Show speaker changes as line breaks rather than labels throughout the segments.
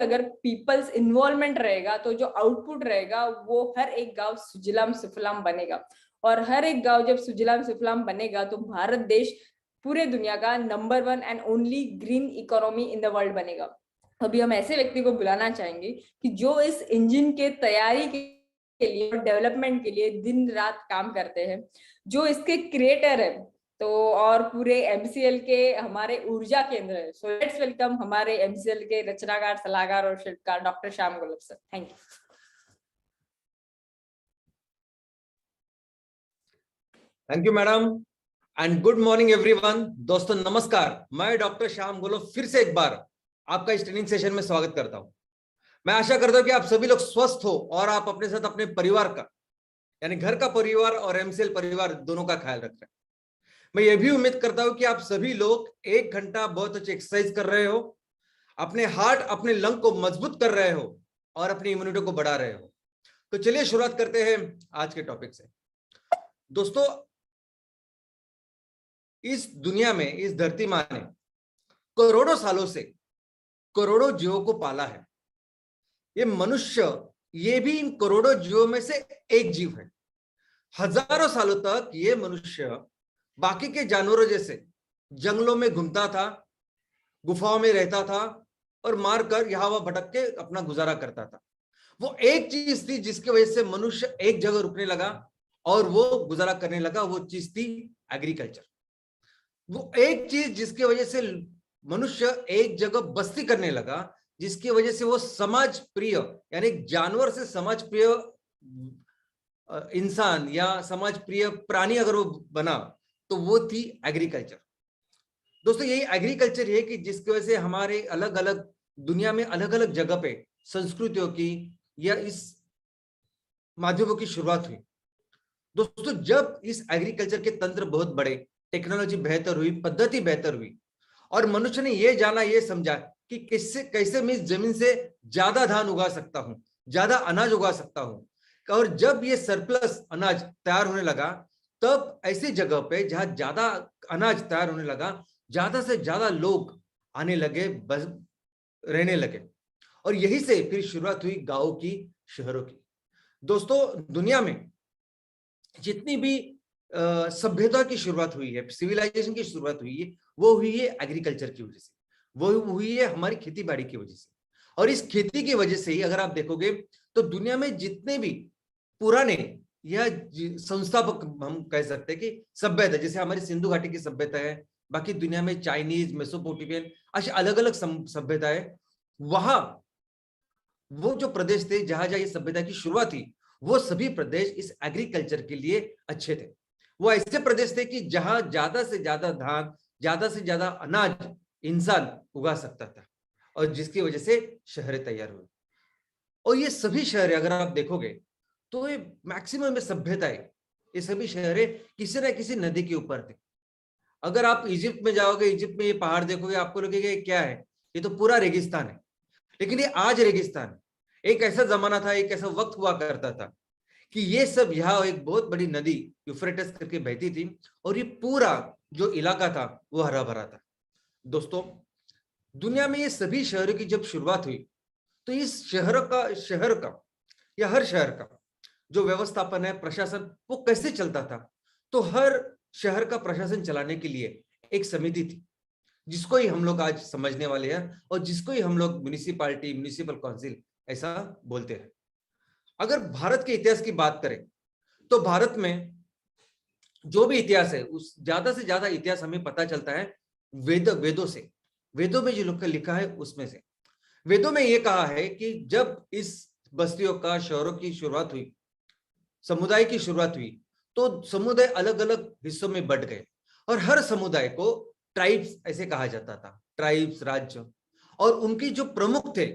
अगर peoples involvement रहेगा तो जो आउटपुट रहेगा वो हर एक गांव सुजलाम सुफलाम बनेगा। और हर एक गांव जब सुजलाम सुफलाम बनेगा तो भारत देश पूरे दुनिया का number 1 and only green economy in the world बनेगा। अभी हम ऐसे व्यक्ति को बुलाना चाहेंगे कि जो इस इंजन के तैयारी के लिए और डेवलपमेंट के लिए दिन रात काम करते हैं, जो इसके क्रिएटर है तो और पूरे एमसीएल के हमारे ऊर्जा केंद्र है। सो लेट्स वेलकम हमारे एमसीएल के रचनाकार, सलाहकार और शिल्पकार doctor Shyam Golab sir. Thank you.
Thank you madam and good morning everyone. दोस्तों नमस्कार, मैं डॉक्टर श्याम गोलब फिर से एक बार आपका इस ट्रेनिंग सेशन में स्वागत करता हूं। मैं आशा करता हूं कि आप सभी लोग स्वस्थ हो और आप अपने साथ अपने परिवार का, यानी घर का परिवार और एमसीएल परिवार दोनों का ख्याल रख रहे हैं। मैं ये भी उम्मीद करता हूं कि आप सभी लोग 1 घंटा बहुत अच्छी एक्सरसाइज कर रहे हो, अपने हार्ट अपने लंग को मजबूत कर रहे हो और अपनी इम्यूनिटी को बढ़ा रहे हो। तो चलिए शुरुआत करते हैं आज के टॉपिक से। दोस्तों, इस दुनिया में, इस धरती माँ ने करोड़ों सालों से करोड़ों जीवों को पाला है। ये मनुष्य, ये भी इन करोड़ों जीवों में से एक जीव है। हजारों सालों तक ये मनुष्य बाकी के जानवरों जैसे जंगलों में घूमता था, गुफाओं में रहता था और मारकर यहां वहां भटक के अपना गुजारा करता था। वो एक चीज थी जिसकी वजह से मनुष्य एक जगह रुकने लगा और वो गुजारा करने लगा, वो चीज थी एग्रीकल्चर। वो एक चीज जिसकी वजह से मनुष्य एक जगह बस्ती करने लगा, जिसकी वजह से वो समाज प्रिय, यानी जानवर से समाज प्रिय इंसान या समाज प्रिय प्राणी अगर वो बना तो वो थी एग्रीकल्चर। दोस्तों, यही एग्रीकल्चर है कि जिसकी वजह से हमारे अलग अलग दुनिया में अलग अलग जगह पे संस्कृतियों की या इस माध्यमों की शुरुआत हुई। दोस्तों, जब इस एग्रीकल्चर के तंत्र बहुत बड़े, टेक्नोलॉजी बेहतर हुई, पद्धति बेहतर हुई और मनुष्य ने यह जाना, यह समझा कि किससे कैसे मैं इस जमीन से ज्यादा धान उगा सकता हूं, ज्यादा अनाज उगा सकता हूं। और जब ये सरप्लस अनाज तैयार होने लगा, तब ऐसी जगह पे जहां ज्यादा अनाज तैयार होने लगा, ज्यादा से ज्यादा लोग आने लगे, बस रहने लगे। और यही से फिर शुरुआत हुई गांवों की, शहरों की। दोस्तों, दुनिया में जितनी भी सभ्यता की शुरुआत हुई है, सिविलाइजेशन की शुरुआत हुई है, वो हुई है एग्रीकल्चर की वजह से, वो हुई है हमारी खेती बाड़ी की वजह से। और इस खेती की वजह से ही अगर आप देखोगे तो दुनिया में जितने भी पुराने या संस्थापक हम कह सकते हैं कि सभ्यता, जैसे हमारी सिंधु घाटी की सभ्यता है, बाकी दुनिया में चाइनीज, मेसोपोटामियन, ऐसी अलग अलग सभ्यताएं, वहां वो जो प्रदेश थे जहां जहां ये सभ्यता की शुरुआत हुई, वो सभी प्रदेश इस एग्रीकल्चर के लिए अच्छे थे। वो ऐसे प्रदेश थे कि जहां ज्यादा से ज्यादा धान, ज्यादा से ज्यादा अनाज इंसान उगा सकता था और जिसकी वजह से शहरें तैयार हुई। और ये सभी शहर अगर आप देखोगे तो ये मैक्सिमम में सभ्यताएं, ये सभी शहरें किसी न किसी नदी के ऊपर थे। अगर आप इजिप्ट में जाओगे, इजिप्ट में ये पहाड़ देखोगे, आपको लगेगा ये क्या है, ये तो पूरा रेगिस्तान है। लेकिन ये आज रेगिस्तान, एक ऐसा जमाना था, एक ऐसा वक्त हुआ करता था कि ये सब, यहाँ एक बहुत बड़ी नदी यूफ्रेटिस करके बहती थी और ये पूरा जो इलाका था वो हरा भरा था। दोस्तों, दुनिया में ये सभी शहरों की जब शुरुआत हुई तो इस शहर का या हर शहर का जो व्यवस्थापन है, प्रशासन, वो कैसे चलता था। तो हर शहर का प्रशासन चलाने के लिए एक समिति थी, जिसको ही हम लोग आज समझने वाले हैं और जिसको ही हम लोग म्युनिसिपालिटी, म्युनिसिपल काउंसिल ऐसा बोलते हैं। अगर भारत के इतिहास की बात करें तो भारत में जो भी इतिहास है, उस ज्यादा से ज्यादा इतिहास हमें पता चलता है वेदों से। वेदों में जो लिखा है उसमें से, वेदों में यह कहा है कि जब इस बस्तियों का, शहरों की शुरुआत हुई, समुदाय की शुरुआत हुई, तो समुदाय अलग अलग हिस्सों में बंट गए और हर समुदाय को ट्राइब्स ऐसे कहा जाता था, ट्राइब्स, राज्य। और उनकी जो प्रमुख थे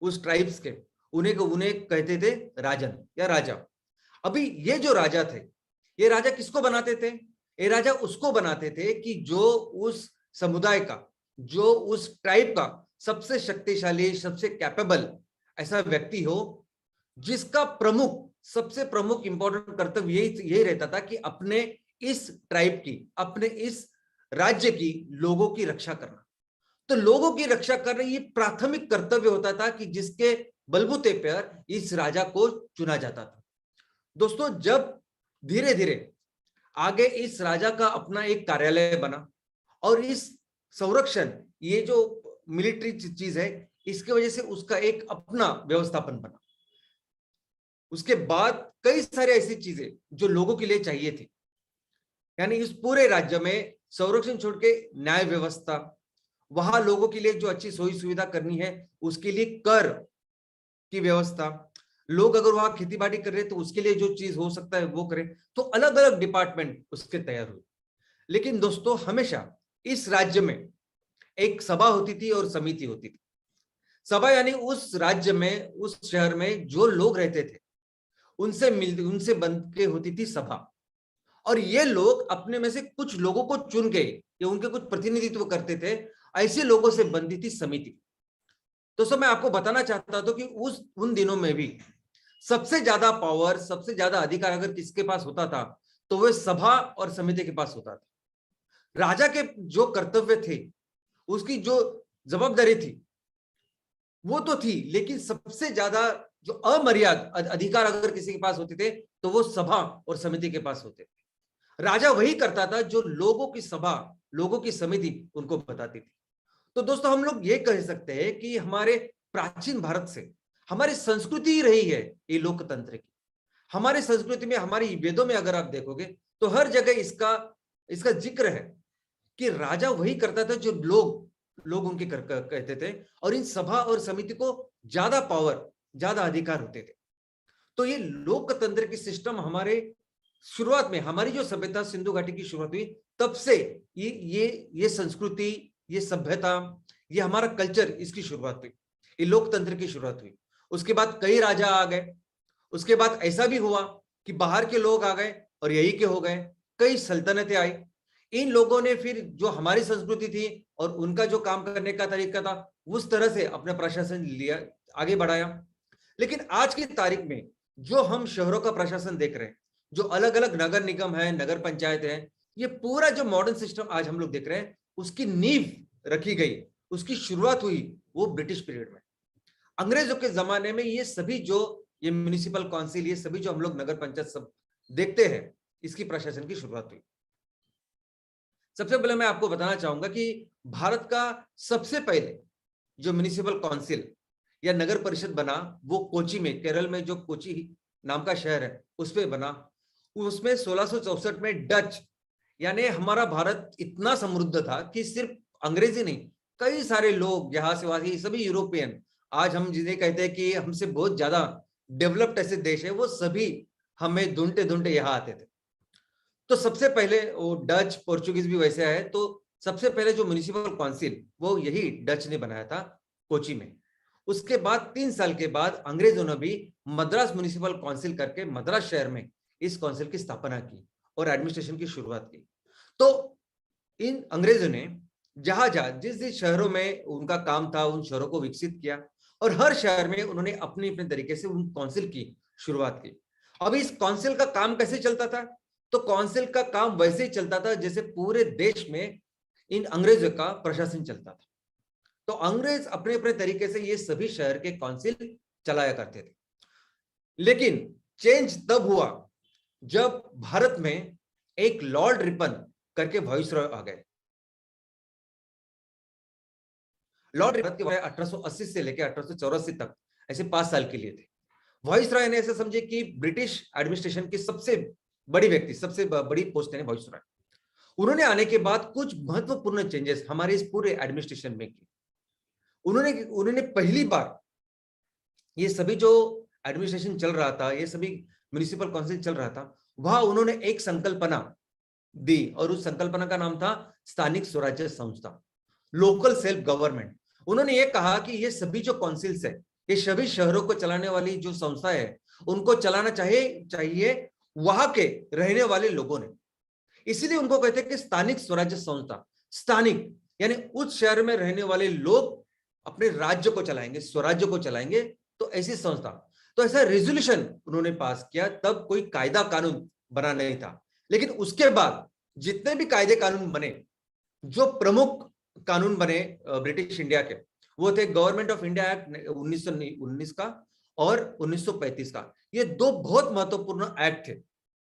उस ट्राइब्स के, उन्हें कहते थे राजन या राजा। अभी ये जो राजा थे, ये राजा किसको बनाते थे? ये राजा उसको बनाते थे कि जो उस समुदाय का, जो उस ट्राइब का सबसे शक्तिशाली, सबसे कैपेबल ऐसा व्यक्ति हो, जिसका सबसे प्रमुख इंपॉर्टेंट कर्तव्य यही रहता था कि अपने इस ट्राइब की, अपने इस राज्य की लोगों की रक्षा करना। तो लोगों की रक्षा करना ये प्राथमिक कर्तव्य होता था कि जिसके बलबूते पर इस राजा को चुना जाता था। दोस्तों, जब धीरे धीरे आगे इस राजा का अपना एक कार्यालय बना और इस संरक्षण, ये जो मिलिट्री चीज है, इसकी वजह से उसका एक अपना व्यवस्थापन बना। उसके बाद कई सारे ऐसी चीजें जो लोगों के लिए चाहिए थी, यानी इस पूरे राज्य में संरक्षण छोड़ के न्याय व्यवस्था, वहां लोगों के लिए जो अच्छी सोई सुविधा करनी है उसके लिए कर की व्यवस्था, लोग अगर वहां खेती बाड़ी कर रहे हैं तो उसके लिए जो चीज हो सकता है वो करें। तो अलग अलग डिपार्टमेंट उसके तैयार हुए। लेकिन दोस्तों, हमेशा इस राज्य में एक सभा होती थी और समिति होती थी। सभा यानी उस राज्य में, उस शहर में जो लोग रहते थे उनसे बन के होती थी सभा। और ये लोग अपने में से कुछ लोगों को चुन के या उनके कुछ प्रतिनिधित्व करते थे, ऐसे लोगों से बनती थी समिति। दोस्तों, मैं आपको बताना चाहता था कि उन दिनों में भी सबसे ज्यादा पावर, सबसे ज्यादा अधिकार अगर किसके पास होता था तो वह सभा और समिति के पास होता था। राजा के जो कर्तव्य थे, उसकी जो जवाबदारी थी वो तो थी, लेकिन सबसे ज्यादा जो अमर्याद अधिकार अगर किसी के पास होते थे तो वो सभा और समिति के पास होते थे। राजा वही करता था जो लोगों की सभा, लोगों की समिति उनको बताती थी। तो दोस्तों, हम लोग ये कह सकते हैं कि हमारे प्राचीन भारत से हमारी संस्कृति ही रही है ये लोकतंत्र की। हमारी संस्कृति में, हमारी वेदों में अगर आप देखोगे तो हर जगह इसका जिक्र है कि राजा वही करता था जो लोग उनके कहते थे, और इन सभा और समिति को ज्यादा पावर, ज्यादा अधिकार होते थे। तो ये लोकतंत्र की सिस्टम हमारे शुरुआत में, हमारी जो सभ्यता सिंधु घाटी की शुरुआत हुई तब से ये संस्कृति, ये सभ्यता, ये हमारा कल्चर, इसकी शुरुआत हुई, ये लोकतंत्र की शुरुआत हुई। उसके बाद कई राजा आ गए, उसके बाद ऐसा भी हुआ कि बाहर के लोग आ गए और यही के हो गए, कई सल्तनतें आई। इन लोगों ने फिर जो हमारी संस्कृति थी और उनका जो काम करने का तरीका था उस तरह से अपना प्रशासन लिया, आगे बढ़ाया। लेकिन आज की तारीख में जो हम शहरों का प्रशासन देख रहे हैं, जो अलग अलग नगर निगम है, नगर पंचायत है, ये पूरा जो मॉडर्न सिस्टम आज हम लोग देख रहे हैं, उसकी नींव रखी गई, उसकी शुरुआत हुई वो ब्रिटिश पीरियड में। अंग्रेजों के जमाने में ये सभी जो ये म्युनिसिपल काउंसिल, ये सभी जो हम लोग नगर पंचायत सब देखते हैं, इसकी प्रशासन की शुरुआत हुई। सबसे पहले मैं आपको बताना चाहूंगा कि भारत का सबसे पहले जो म्युनिसिपल काउंसिल या नगर परिषद बना वो कोची में, केरल में जो कोची नाम का शहर है उस पे बना। उसमें 1664 में डच, यानी हमारा भारत इतना समृद्ध था कि सिर्फ अंग्रेजी नहीं, कई सारे लोग यहाँ से वहां, सभी यूरोपियन, आज हम जिन्हें कहते हैं कि हमसे बहुत ज्यादा डेवलप्ड ऐसे देश है, वो सभी हमें ढूंढते ढूंढते यहाँ आते थे। तो सबसे पहले वो डच, पोर्चुगीज भी वैसे आए। तो सबसे पहले जो म्युनिसिपल काउंसिल वो यही डच ने बनाया था कोची में। उसके बाद 3 साल के बाद अंग्रेजों ने भी मद्रास म्युनिसिपल काउंसिल करके मद्रास शहर में इस काउंसिल की स्थापना की और एडमिनिस्ट्रेशन की शुरुआत की। तो इन अंग्रेजों ने जहां जहां जिस जिस शहरों में उनका काम था उन शहरों को विकसित किया और हर शहर में उन्होंने अपने अपने तरीके से उन काउंसिल की शुरुआत की। अब इस काउंसिल का काम कैसे चलता था? तो काउंसिल का काम वैसे ही चलता था जैसे पूरे देश में इन अंग्रेजों का प्रशासन चलता था। तो अंग्रेज अपने अपने तरीके से ये सभी शहर के काउंसिल चलाया करते थे। लेकिन चेंज तब हुआ जब भारत में एक लॉर्ड रिपन करके वाइसरॉय आ गए। लॉर्ड रिपन के 1880 से लेकर 1884 तक ऐसे 5 साल के लिए थे। वाइसरॉय ने ऐसे समझे कि ब्रिटिश एडमिनिस्ट्रेशन की सबसे बड़ी व्यक्ति, सबसे बड़ी पोस्ट है वाइसरॉय। उन्होंने आने के बाद कुछ महत्वपूर्ण चेंजेस हमारे इस पूरे एडमिनिस्ट्रेशन में की। उन्होंने पहली बार ये सभी जो एडमिनिस्ट्रेशन चल रहा था, ये सभी म्युनिसिपल काउंसिल चल रहा था, वहां उन्होंने एक संकल्पना दी और उस संकल्पना का नाम था स्थानिक स्वराज्य संस्था, लोकल सेल्फ गवर्नमेंट। उन्होंने ये कहा कि ये सभी जो काउंसिल्स है, ये सभी शहरों को चलाने वाली जो संस्था है, उनको चलाना चाहिए वहां के रहने वाले लोगों ने। इसीलिए उनको कहते हैं कि स्थानिक स्वराज्य संस्था। स्थानिक यानी उस शहर में रहने वाले लोग अपने राज्य को चलाएंगे, स्वराज्य को चलाएंगे, तो ऐसी संस्था। तो ऐसा रेजोल्यूशन उन्होंने पास किया। तब कोई कायदा कानून बना नहीं था, लेकिन उसके बाद जितने भी कायदे कानून बने, जो प्रमुख कानून बने ब्रिटिश इंडिया के, वो थे गवर्नमेंट ऑफ इंडिया एक्ट 1919 का और 1935 का। ये दो बहुत महत्वपूर्ण एक्ट थे,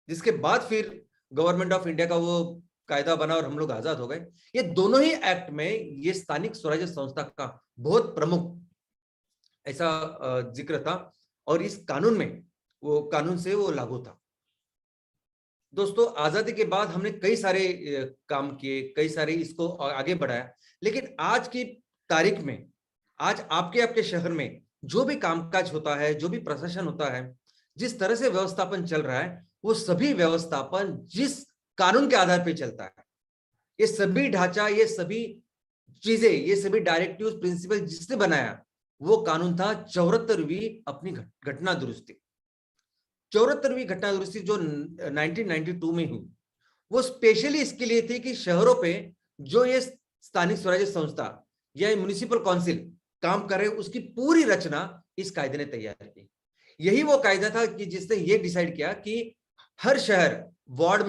जिसके बाद फिर गवर्नमेंट ऑफ इंडिया का वो कायदा बना और हम लोग आजाद हो गए। ये दोनों ही एक्ट में ये स्थानिक स्वराज्य संस्था का बहुत प्रमुख ऐसा जिक्र था, और इस कानून में वो कानून से वो लागू था। दोस्तों, आजादी के बाद हमने कई सारे काम किए, कई सारे इसको आगे बढ़ाया, लेकिन आज की तारीख में, आज आपके आपके शहर में जो भी कामकाज होता है, जो भी प्रशासन होता है, जिस तरह से व्यवस्थापन चल रहा है, वो सभी व्यवस्थापन जिस कानून के आधार पर चलता है, ये सभी ढांचा, ये सभी चीजें, ये सभी डायरेक्टिव्स, प्रिंसिपल जिसने बनाया, वो कानून था 74वीं अपनी घटना दुरुस्ती। 74वीं घटना दुरुस्ती जो 1992 में हुई, वो स्पेशली इसके लिए थी कि शहरों पे जो ये स्थानिक स्वराज्य संस्था या म्युनिसिपल काउंसिल काम कर रहे, उसकी पूरी रचना इस कायदे ने तैयार की। यही वो कायदा था कि जिसने ये डिसाइड किया कि हर शहर वार्ड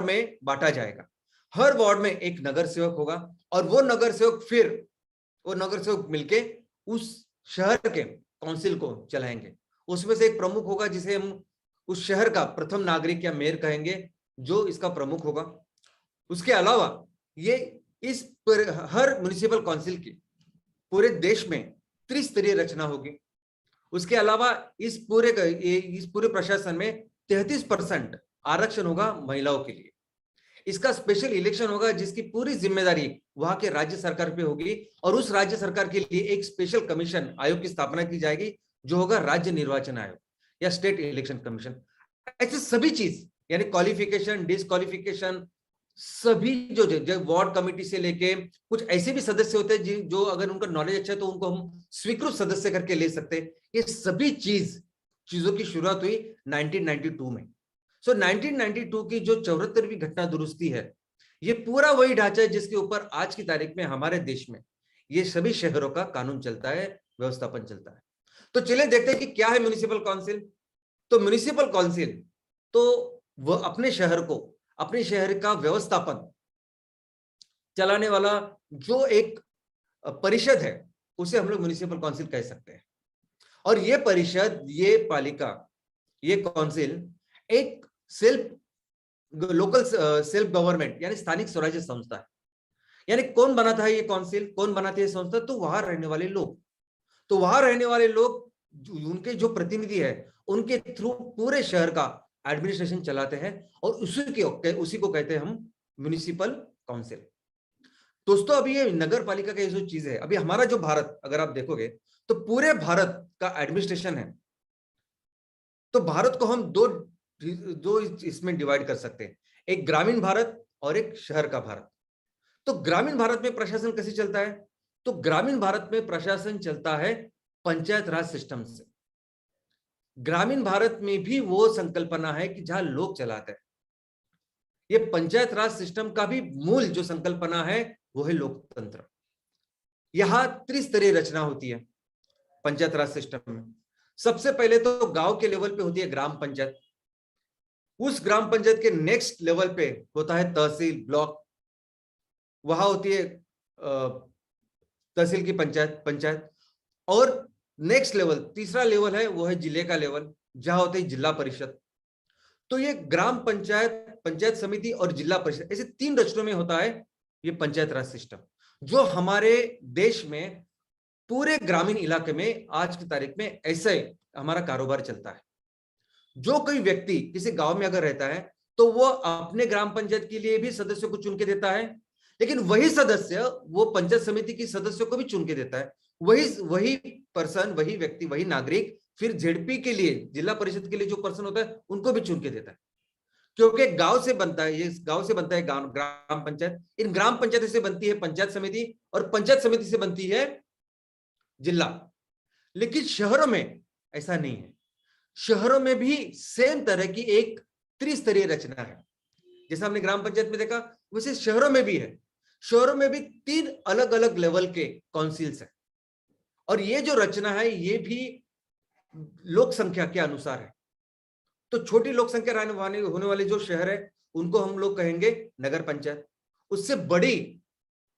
में बांटा जाएगा। हर वार्ड में एक नगर सेवक होगा, और वो नगर सेवक मिलके उस शहर के काउंसिल को चलाएंगे। उसमें से एक प्रमुख होगा, जिसे हम उस शहर का प्रथम नागरिक या मेयर कहेंगे, जो इसका प्रमुख होगा। उसके अलावा ये हर म्युनिसिपल काउंसिल की पूरे देश में त्रिस्तरीय रचना होगी। उसके अलावा इस पूरे प्रशासन में 33% आरक्षण होगा महिलाओं के लिए। इसका स्पेशल इलेक्शन होगा, जिसकी पूरी जिम्मेदारी वहां के राज्य सरकार पे होगी, और उस राज्य सरकार के लिए एक स्पेशल कमीशन आयोग की स्थापना की जाएगी, जो होगा राज्य निर्वाचन आयोग या स्टेट इलेक्शन कमीशन। ऐसे सभी चीज, यानी क्वालिफिकेशन, डिसक्वालिफिकेशन, सभी जो वार्ड कमेटी से लेके कुछ ऐसे भी सदस्य होते हैं जो अगर उनका नॉलेज अच्छा है तो उनको हम स्वीकृत सदस्य करके ले सकते हैं। ये सभी चीजों की शुरुआत हुई 1992 में। 1992 की जो 74वीं घटना दुरुस्ती है, ये पूरा वही ढांचा है जिसके ऊपर आज की तारीख में हमारे देश में ये सभी शहरों का कानून चलता है, व्यवस्थापन चलता है। तो चलिए देखते हैं कि क्या है म्युनिसिपल काउंसिल। तो म्युनिसिपल काउंसिल तो वह अपने शहर का व्यवस्थापन चलाने वाला जो एक परिषद है, उसे हम लोग म्युनिसिपल काउंसिल कह सकते हैं। और ये परिषद, ये पालिका, ये काउंसिल एक लोकल सेल्फ गवर्नमेंट यानी स्थानिक स्वराज्य संस्था है। यानी कौन बनाता है ये काउंसिल, कौन बनाती है संस्था? तो वहां रहने वाले लोग उनके जो प्रतिनिधि है, उनके थ्रू पूरे शहर का एडमिनिस्ट्रेशन चलाते हैं, और उसी को कहते हैं हम म्युनिसिपल काउंसिल। दोस्तों, अभी ये नगर पालिका का ये जो चीज है, अभी हमारा जो भारत अगर आप देखोगे तो पूरे भारत का एडमिनिस्ट्रेशन है, तो भारत को हम दो इसमें डिवाइड कर सकते हैं, एक ग्रामीण भारत और एक शहर का भारत। तो ग्रामीण भारत में प्रशासन कैसे चलता है? तो ग्रामीण भारत में प्रशासन चलता है पंचायत राज सिस्टम से। ग्रामीण भारत में भी वो संकल्पना है कि जहां लोग चलाते हैं। ये पंचायत राज सिस्टम का भी मूल जो संकल्पना है वो है लोकतंत्र। यहां त्रिस्तरीय रचना होती है पंचायत राज सिस्टम में। सबसे पहले तो गांव के लेवल पे होती है ग्राम पंचायत। उस ग्राम पंचायत के नेक्स्ट लेवल पे होता है तहसील, ब्लॉक। वहां होती है तहसील की पंचायत। और नेक्स्ट लेवल, तीसरा लेवल है वो है जिले का लेवल, जहां होते है जिला परिषद। तो ये ग्राम पंचायत, पंचायत समिति और जिला परिषद, ऐसे 3 रचनों में होता है ये पंचायत राज सिस्टम, जो हमारे देश में पूरे ग्रामीण इलाके में आज की तारीख में ऐसे हमारा कारोबार चलता है। जो कोई व्यक्ति किसी गांव में अगर रहता है तो वो अपने ग्राम पंचायत के लिए भी सदस्यों को चुन के देता है, लेकिन वही सदस्य वो पंचायत समिति की सदस्यों को भी चुन के देता है। वही पर्सन, वही व्यक्ति, वही नागरिक फिर जेडपी के लिए, जिला परिषद के लिए जो पर्सन होता है, उनको भी चुन के देता है। क्योंकि गांव से बनता है ग्राम पंचायत। इन ग्राम पंचायत से बनती है पंचायत समिति, और पंचायत समिति से बनती है जिला। लेकिन शहरों में ऐसा नहीं है। शहरों में भी सेम तरह की एक त्रिस्तरीय रचना है। जैसा हमने ग्राम पंचायत में देखा, वैसे शहरों में भी है। शहरों में भी 3 अलग अलग लेवल के काउंसिल्स हैं, और ये जो रचना है ये भी लोक संख्या के अनुसार है। तो छोटी लोक संख्या होने वाले जो शहर है, उनको हम लोग कहेंगे नगर पंचायत। उससे बड़ी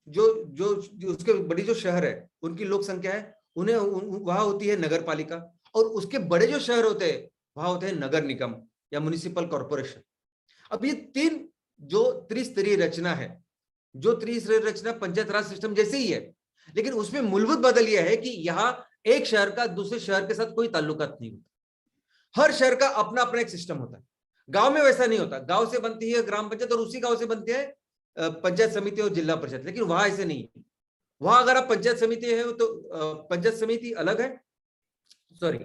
जो जो उसके बड़ी जो शहर है उनकी लोक संख्या है, उन्हें वहां होती है नगर पालिका, और उसके बड़े जो शहर होते हैं वहां होते हैं नगर निगम या म्युनिसिपल कॉर्पोरेशन। अब ये तीन जो त्रिस्तरीय रचना है, जो त्रिस्तरीय रचना पंचायत राज सिस्टम जैसे ही है, लेकिन उसमें मूलभूत बदल यह है कि यहाँ एक शहर का दूसरे शहर के साथ कोई ताल्लुकात नहीं होता। हर शहर का अपना अपना एक सिस्टम होता है। गांव में वैसा नहीं होता, गांव से बनती है ग्राम पंचायत और उसी गांव से बनती है पंचायत समिति और जिला परिषद, लेकिन वहां ऐसे नहीं है। वहां अगर आप पंचायत समिति है तो पंचायत समिति अलग है, सॉरी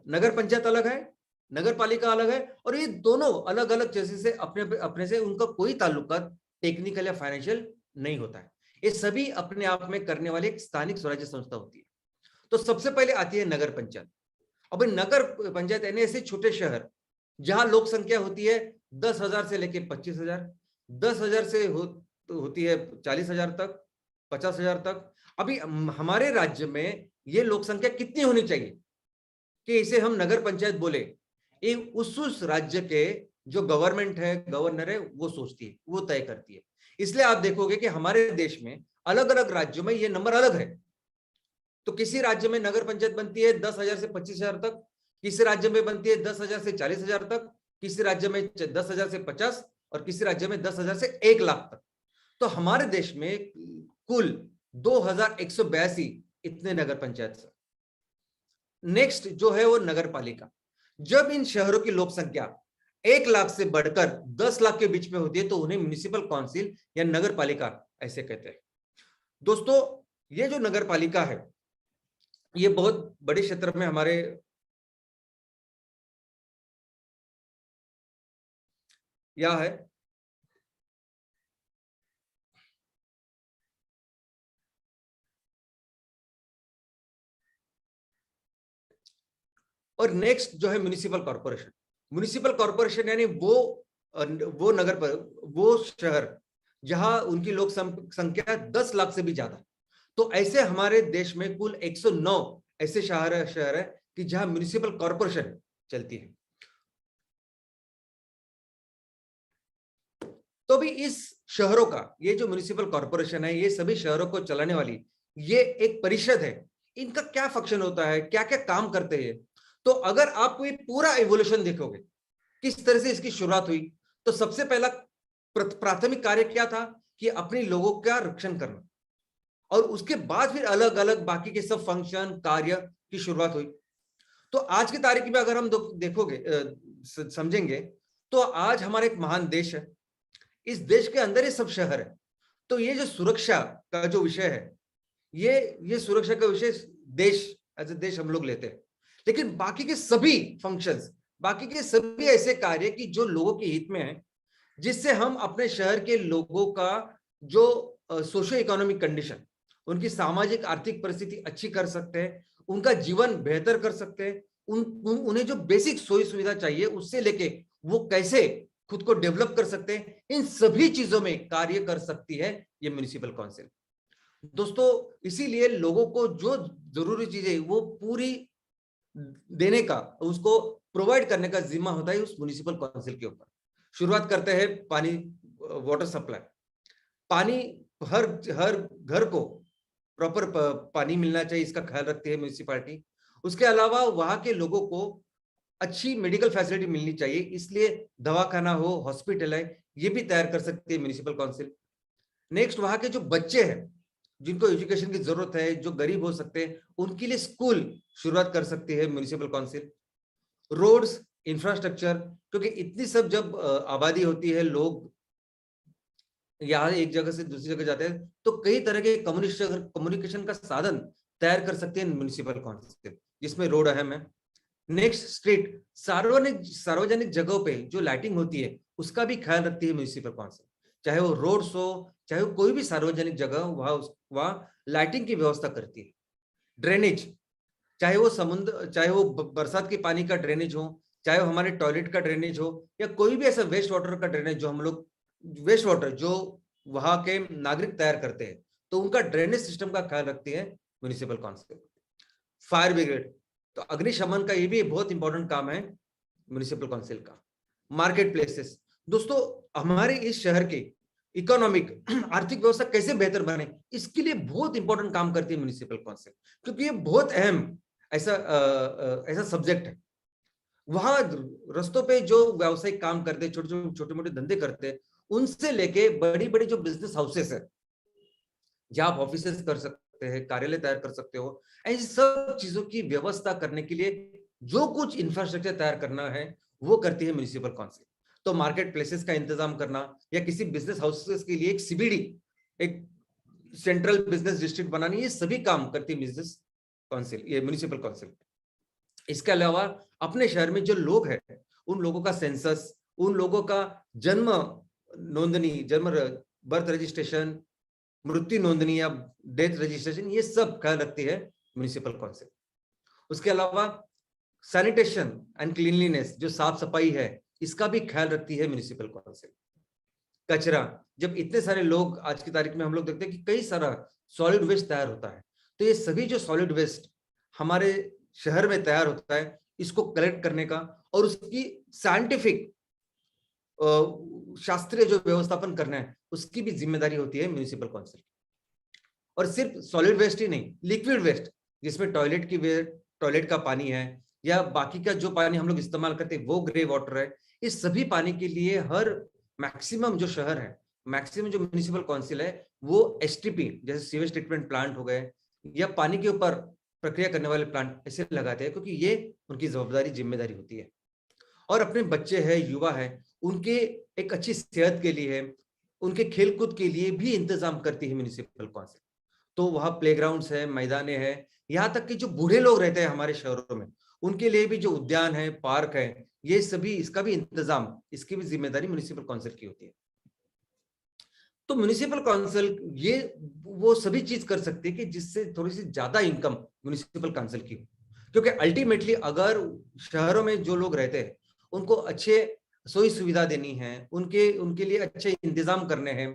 नगर पंचायत अलग है, नगर पालिका अलग है, और ये दोनों अलग अलग जैसे से अपने अपने से उनका कोई ताल्लुकात टेक्निकल या फाइनेंशियल नहीं होता है। ये सभी अपने आप में करने वाली एक स्थानिक स्वराज्य संस्था होती है। तो सबसे पहले आती है नगर पंचायत। अब नगर पंचायत यानी ऐसे छोटे शहर जहां लोक संख्या होती है 10,000 से लेके 25,000, 10,000 से होती है 40,000 तक, 50,000 तक। अभी हमारे राज्य में ये लोक संख्या कितनी होनी चाहिए कि इसे हम नगर पंचायत बोले, ये उस राज्य के जो गवर्नमेंट है, गवर्नर है, वो सोचती है, वो तय करती है। इसलिए आप देखोगे कि हमारे देश में अलग अलग राज्यों में ये नंबर अलग है। तो किसी राज्य में नगर पंचायत बनती है 10,000 से 25,000 तक, किसी राज्य में बनती है 10,000 से 40,000 तक, किसी राज्य में 10,000 से 50, और किसी राज्य में 10,000 से 1,00,000 तक। तो हमारे देश में कुल 2,182 इतने नगर पंचायत। नेक्स्ट जो है वो नगर पालिका। जब इन शहरों की लोक संख्या 1,00,000 से बढ़कर 10,00,000 के बीच में होती है तो उन्हें म्युनिसिपल काउंसिल या नगर पालिका ऐसे कहते हैं। दोस्तों, ये जो नगर पालिका है ये बहुत बड़े क्षेत्र में हमारे यह है। और नेक्स्ट जो है म्युनिसिपल कॉर्पोरेशन। म्युनिसिपल कॉर्पोरेशन यानी वो नगर पर वो शहर जहां उनकी लोक संख्या 10,00,000 से भी ज्यादा। तो ऐसे हमारे देश में कुल 109 ऐसे शहर है कि जहां म्युनिसिपल कॉर्पोरेशन चलती है। तो भी इस शहरों का ये जो म्युनिसिपल कॉर्पोरेशन है, ये सभी शहरों को चलाने वाली ये एक परिषद है। इनका क्या फंक्शन होता है, क्या क्या काम करते हैं? तो अगर आप कोई पूरा इवोल्यूशन देखोगे किस तरह से इसकी शुरुआत हुई, तो सबसे पहला प्राथमिक कार्य क्या था कि अपने लोगों का रक्षण करना, और उसके बाद फिर अलग अलग बाकी के सब फंक्शन कार्य की शुरुआत हुई। तो आज की तारीख में अगर हम देखोगे समझेंगे तो आज हमारा एक महान देश है, इस देश के अंदर ये सब शहर है। तो ये जो सुरक्षा का जो विषय है, ये सुरक्षा का विषय देश एज ए देश हम लोग लेते हैं, लेकिन बाकी के सभी फंक्शंस, बाकी के सभी ऐसे कार्य कि जो लोगों के हित में है, जिससे हम अपने शहर के लोगों का जो सोशियो इकोनॉमिक कंडीशन, उनकी सामाजिक आर्थिक परिस्थिति अच्छी कर सकते हैं, उनका जीवन बेहतर कर सकते हैं, उन्हें जो बेसिक सुविधा चाहिए उससे लेके वो कैसे खुद को डेवलप कर सकते हैं, इन सभी चीजों में कार्य कर सकती है ये म्युनिसिपल काउंसिल। दोस्तों, इसीलिए लोगों को जो जरूरी चीजें वो पूरी देने का, उसको प्रोवाइड करने का जिम्मा होता है उस म्युनिसिपल काउंसिल के ऊपर। शुरुआत करते हैं पानी, वाटर सप्लाई। पानी हर हर घर को प्रॉपर पानी मिलना चाहिए, इसका ख्याल रखती है म्युनिसिपैलिटी। उसके अलावा वहां के लोगों को अच्छी मेडिकल फैसिलिटी मिलनी चाहिए, इसलिए दवाखाना हो, हॉस्पिटल है, ये भी तैयार कर सकती है म्युनिसिपल काउंसिल। नेक्स्ट, वहां के जो बच्चे हैं जिनको एजुकेशन की जरूरत है, जो गरीब हो सकते हैं, उनके लिए स्कूल शुरुआत कर सकती है म्युनिसिपल काउंसिल। रोड्स, इंफ्रास्ट्रक्चर, क्योंकि इतनी सब जब आबादी होती है, लोग यहाँ एक जगह से दूसरी जगह जाते हैं, तो कई तरह के कम्युनिकेशन का साधन तैयार कर सकते हैं म्युनिसिपल काउंसिल, जिसमें रोड अहम है। नेक्स्ट, स्ट्रीट, सार्वजनिक जगहों पे जो लाइटिंग होती है उसका भी ख्याल रखती है म्युनिसिपल काउंसिल। चाहे वो रोड्स हो, चाहे वो कोई भी सार्वजनिक जगह हो, वहां लाइटिंग की व्यवस्था करती है। ड्रेनेज, चाहे वो समुद्र, चाहे वो बरसात के पानी का ड्रेनेज हो, चाहे वो हमारे टॉयलेट का ड्रेनेज हो, या कोई भी ऐसा वेस्ट वाटर का ड्रेनेज जो हम लोग वेस्ट वाटर जो वहां के नागरिक तैयार करते हैं, तो उनका ड्रेनेज सिस्टम का ख्याल रखती है म्युनिसिपल काउंसिल। फायर ब्रिगेड, तो अग्निशमन का ये भी बहुत इंपॉर्टेंट काम है म्युनिसिपल काउंसिल का। मार्केट प्लेसेस, दोस्तों हमारे इस शहर के इकोनॉमिक आर्थिक व्यवस्था कैसे बेहतर बने, इसके लिए बहुत इंपॉर्टेंट काम करती है म्युनिसिपल काउंसिल, क्योंकि ये बहुत अहम ऐसा सब्जेक्ट है। वहां रस्तों पे जो व्यावसायिक काम करते हैं, छोटे मोटे धंधे करते हैं, उनसे लेके बड़ी बड़ी जो बिजनेस हाउसेस है, जहां आप ऑफिसेस कर सकते हैं, कार्यालय तैयार कर सकते हो, ऐसी सब चीजों की व्यवस्था करने के लिए जो कुछ इंफ्रास्ट्रक्चर तैयार करना है वो करती है म्युनिसिपल काउंसिल। तो मार्केट प्लेसेस का इंतजाम करना या किसी बिजनेस हाउसेस के लिए एक सीबीडी, एक सेंट्रल बिजनेस डिस्ट्रिक्ट बनानी, ये सभी काम करती है बिजनेस काउंसिल, ये म्युनिसिपल काउंसिल। इसके अलावा अपने शहर में जो लोग हैं उन लोगों का सेंसस, उन लोगों का जन्म नोंदनी, जन्म बर्थ रजिस्ट्रेशन, मृत्यु नोंदनी या डेथ रजिस्ट्रेशन, ये सब ख्याल रखती है म्युनिसिपल काउंसिल। उसके अलावा सैनिटेशन एंड क्लीनलीनेस, जो साफ सफाई है, इसका भी ख्याल रखती है म्युनिसिपल काउंसिल। कचरा, जब इतने सारे लोग आज की तारीख में हम लोग देखते हैं कि कई सारा सॉलिड वेस्ट तैयार होता है, तो ये सभी जो सॉलिड वेस्ट हमारे शहर में तैयार होता है, इसको कलेक्ट करने का और उसकी साइंटिफिक शास्त्रीय जो व्यवस्थापन करना है, उसकी भी जिम्मेदारी होती है म्युनिसिपल काउंसिल। और सिर्फ सॉलिड वेस्ट ही नहीं, लिक्विड वेस्ट, जिसमें टॉयलेट का पानी है या बाकी का जो पानी हम लोग इस्तेमाल करते हैं वो ग्रे वाटर है, इस सभी पानी के लिए हर मैक्सिमम जो शहर है, मैक्सिमम जो म्युनिसिपल काउंसिल है, वो एसटीपी जैसे सीवेज ट्रीटमेंट प्लांट हो गए या पानी के ऊपर प्रक्रिया करने वाले प्लांट ऐसे लगाते हैं, क्योंकि ये उनकी जवाबदारी जिम्मेदारी होती है। और अपने बच्चे हैं, युवा है, उनके एक अच्छी सेहत के लिए, उनके खेलकूद के लिए भी इंतजाम करती है म्युनिसिपल काउंसिल। तो वहां प्लेग्राउंड्स है, मैदाने हैं, यहाँ तक कि जो बूढ़े लोग रहते हैं हमारे शहरों में, उनके लिए भी जो उद्यान है, पार्क है, ये सभी, इसका भी इंतजाम, इसकी भी जिम्मेदारी म्युनिसिपल काउंसिल की होती है। तो म्युनिसिपल काउंसिल ये वो सभी चीज कर सकती है कि जिससे थोड़ी सी ज्यादा इनकम म्युनिसिपल काउंसिल की हो, क्योंकि अल्टीमेटली अगर शहरों में जो लोग रहते हैं उनको अच्छे सोई सुविधा देनी है, उनके लिए अच्छे इंतजाम करने हैं,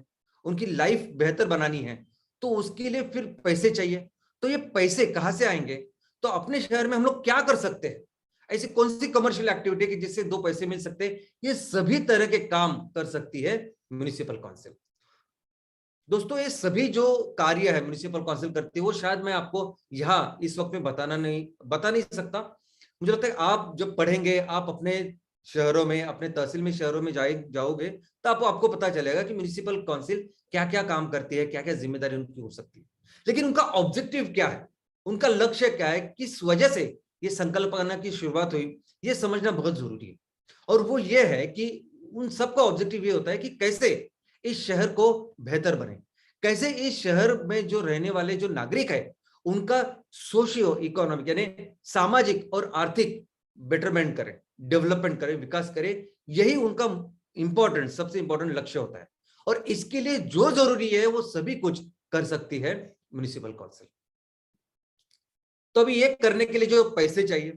उनकी लाइफ बेहतर बनानी है, तो उसके लिए फिर पैसे चाहिए। तो ये पैसे कहाँ से आएंगे? तो अपने शहर में हम लोग क्या कर सकते हैं, ऐसी कौन सी कमर्शियल एक्टिविटी की जिससे दो पैसे मिल सकते हैं, ये सभी तरह के काम कर सकती है म्युनिसिपल काउंसिल। दोस्तों, ये सभी जो कार्य है म्युनिसिपल काउंसिल करती है, वो शायद मैं आपको यहाँ इस वक्त में बता नहीं सकता। मुझे लगता है आप जब पढ़ेंगे, आप अपने शहरों में, अपने तहसील में, शहरों में जाओगे, तो आपको पता चलेगा कि म्युनिसिपल काउंसिल क्या क्या काम करती है, क्या क्या जिम्मेदारी उनकी हो सकती है। लेकिन उनका ऑब्जेक्टिव क्या है, उनका लक्ष्य क्या है, किस वजह से ये संकल्पना की शुरुआत हुई, ये समझना बहुत जरूरी है। और वो ये है कि उन सबका ऑब्जेक्टिव ये होता है कि कैसे इस शहर को बेहतर बने, कैसे इस शहर में जो रहने वाले जो नागरिक है उनका सोशियो इकोनॉमिक यानी सामाजिक और आर्थिक बेटरमेंट करे, डेवलपमेंट करे, विकास करे। यही उनका सबसे इंपॉर्टेंट लक्ष्य होता है। और इसके लिए जो जरूरी है वो सभी कुछ कर सकती है म्युनिसिपल काउंसिल। तो अभी ये करने के लिए जो पैसे चाहिए,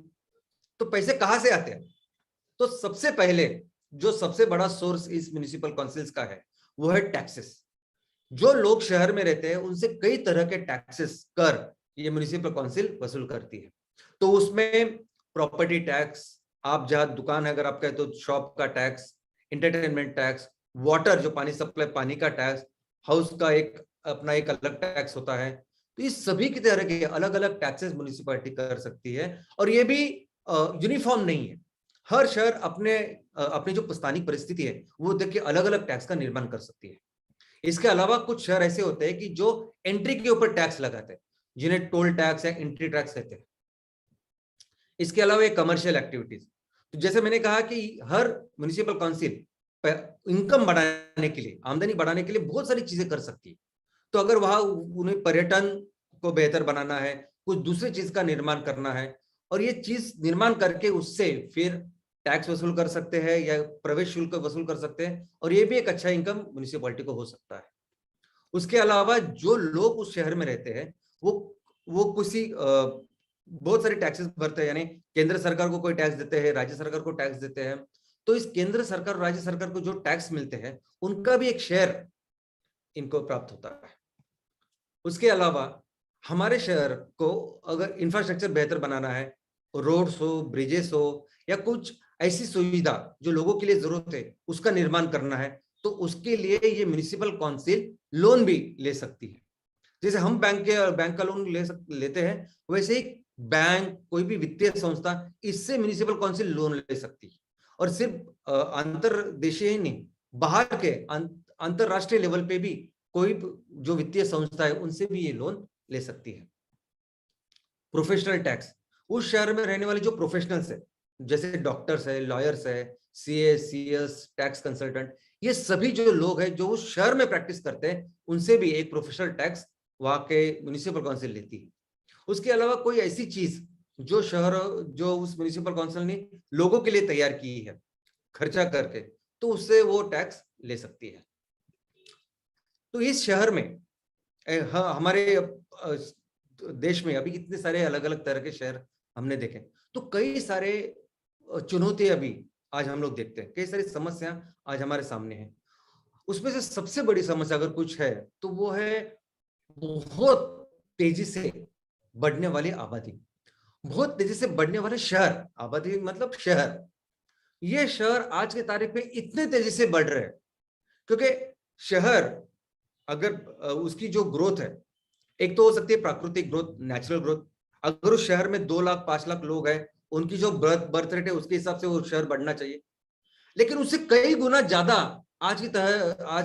तो पैसे कहां से आते हैं? तो सबसे पहले जो सबसे बड़ा सोर्स इस म्युनिसिपल काउंसिल्स का है वो है टैक्सेस। जो लोग शहर में रहते हैं उनसे कई तरह के टैक्सेस, कर, ये म्युनिसिपल काउंसिल वसूल करती है। तो उसमें प्रॉपर्टी टैक्स, आप जहां दुकान है अगर आपका है तो शॉप का टैक्स, एंटरटेनमेंट टैक्स, वाटर जो पानी सप्लाई, पानी का टैक्स, हाउस का अपना एक अलग टैक्स होता है। तो इस सभी की तरह के अलग अलग टैक्सेस म्युनिसिपैलिटी कर सकती है। और ये भी यूनिफॉर्म नहीं है, हर शहर अपनी जो स्थानिक परिस्थिति है वो देख के अलग अलग टैक्स का निर्माण कर सकती है। इसके अलावा कुछ शहर ऐसे होते हैं कि जो एंट्री के ऊपर टैक्स लगाते हैं, जिन्हें टोल टैक्स या एंट्री टैक्स कहते हैं। इसके अलावा ये कमर्शियल एक्टिविटीज, तो जैसे मैंने कहा कि हर म्युनिसिपल काउंसिल इनकम बढ़ाने के लिए, आमदनी बढ़ाने के लिए बहुत सारी चीजें कर सकती है। तो अगर वहां उन्हें पर्यटन को बेहतर बनाना है, कुछ दूसरी चीज का निर्माण करना है, और ये चीज निर्माण करके उससे फिर टैक्स वसूल कर सकते हैं या प्रवेश शुल्क वसूल कर सकते हैं, और ये भी एक अच्छा इनकम म्युनिसिपैलिटी को हो सकता है। उसके अलावा जो लोग उस शहर में रहते हैं वो किसी बहुत सारे टैक्सेस भरते हैं, यानी केंद्र सरकार को कोई टैक्स देते हैं, राज्य सरकार को टैक्स देते हैं। तो इस केंद्र सरकार और राज्य सरकार को जो टैक्स मिलते हैं उनका भी एक शेयर इनको प्राप्त होता है। उसके अलावा हमारे शहर को अगर इंफ्रास्ट्रक्चर बेहतर बनाना है, रोड्स हो, ब्रिजेस हो, या कुछ ऐसी सुविधा जो लोगों के लिए जरूरत है उसका निर्माण करना है, तो उसके लिए ये म्युनिसिपल काउंसिल लोन भी ले सकती है। जैसे हम बैंक का लोन लेते हैं, वैसे ही बैंक, कोई भी वित्तीय संस्था इससे म्युनिसिपल काउंसिल लोन ले सकती है। और सिर्फ अंतरदेशीय ही नहीं, बाहर के अंतरराष्ट्रीय लेवल पे भी कोई जो वित्तीय संस्था है उनसे भी ये लोन ले सकती है। प्रोफेशनल टैक्स, उस शहर में रहने वाले जो प्रोफेशनल्स है, जैसे डॉक्टर्स है, लॉयर्स है, सीए, सीएस, टैक्स कंसल्टेंट, ये सभी जो लोग हैं जो उस शहर में प्रैक्टिस करते हैं, उनसे भी एक प्रोफेशनल टैक्स वहां के म्युनिसिपल काउंसिल लेती है। उसके अलावा कोई ऐसी चीज जो उस म्युनिसिपल काउंसिल ने लोगों के लिए तैयार की है खर्चा करके, तो उससे वो टैक्स ले सकती है। तो इस शहर में हमारे देश में अभी इतने सारे अलग अलग तरह के शहर हमने देखे, तो कई सारे चुनौतियां अभी आज हम लोग देखते हैं, कई सारी समस्या आज हमारे सामने हैं। उसमें से सबसे बड़ी समस्या अगर कुछ है तो वो है बहुत तेजी से बढ़ने वाली आबादी, बहुत तेजी से बढ़ने वाले शहर। आबादी मतलब शहर। ये शहर आज के तारीख में इतने तेजी से बढ़ रहे हैं क्योंकि शहर अगर उसकी जो ग्रोथ है, एक तो हो सकती है प्राकृतिक ग्रोथ, नेचुरल ग्रोथ। अगर उस शहर में 2 लाख 5 लाख लोग हैं, उनकी जो बर्थ रेट है उसके हिसाब से वो शहर बढ़ना चाहिए, लेकिन उससे कई गुना ज्यादा आज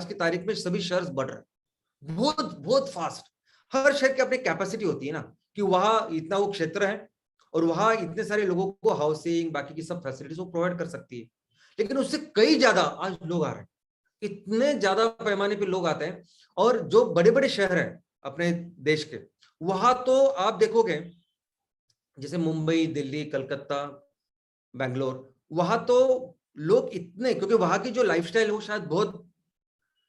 की तारीख में सभी शहर बढ़ रहे हैं, बहुत बहुत फास्ट। हर शहर की अपनी कैपेसिटी होती है ना, कि वहां इतना वो क्षेत्र है और वहां इतने सारे लोगों को हाउसिंग, बाकी की सब फैसिलिटीज वो प्रोवाइड कर सकती है। लेकिन उससे कई ज्यादा आज लोग आ रहे हैं, इतने ज्यादा पैमाने पे लोग आते हैं। और जो बड़े बड़े शहर हैं अपने देश के, वहां तो आप देखोगे जैसे मुंबई, दिल्ली, कलकत्ता, बैंगलोर, वहां तो लोग इतने, क्योंकि वहां की जो लाइफस्टाइल है वो शायद बहुत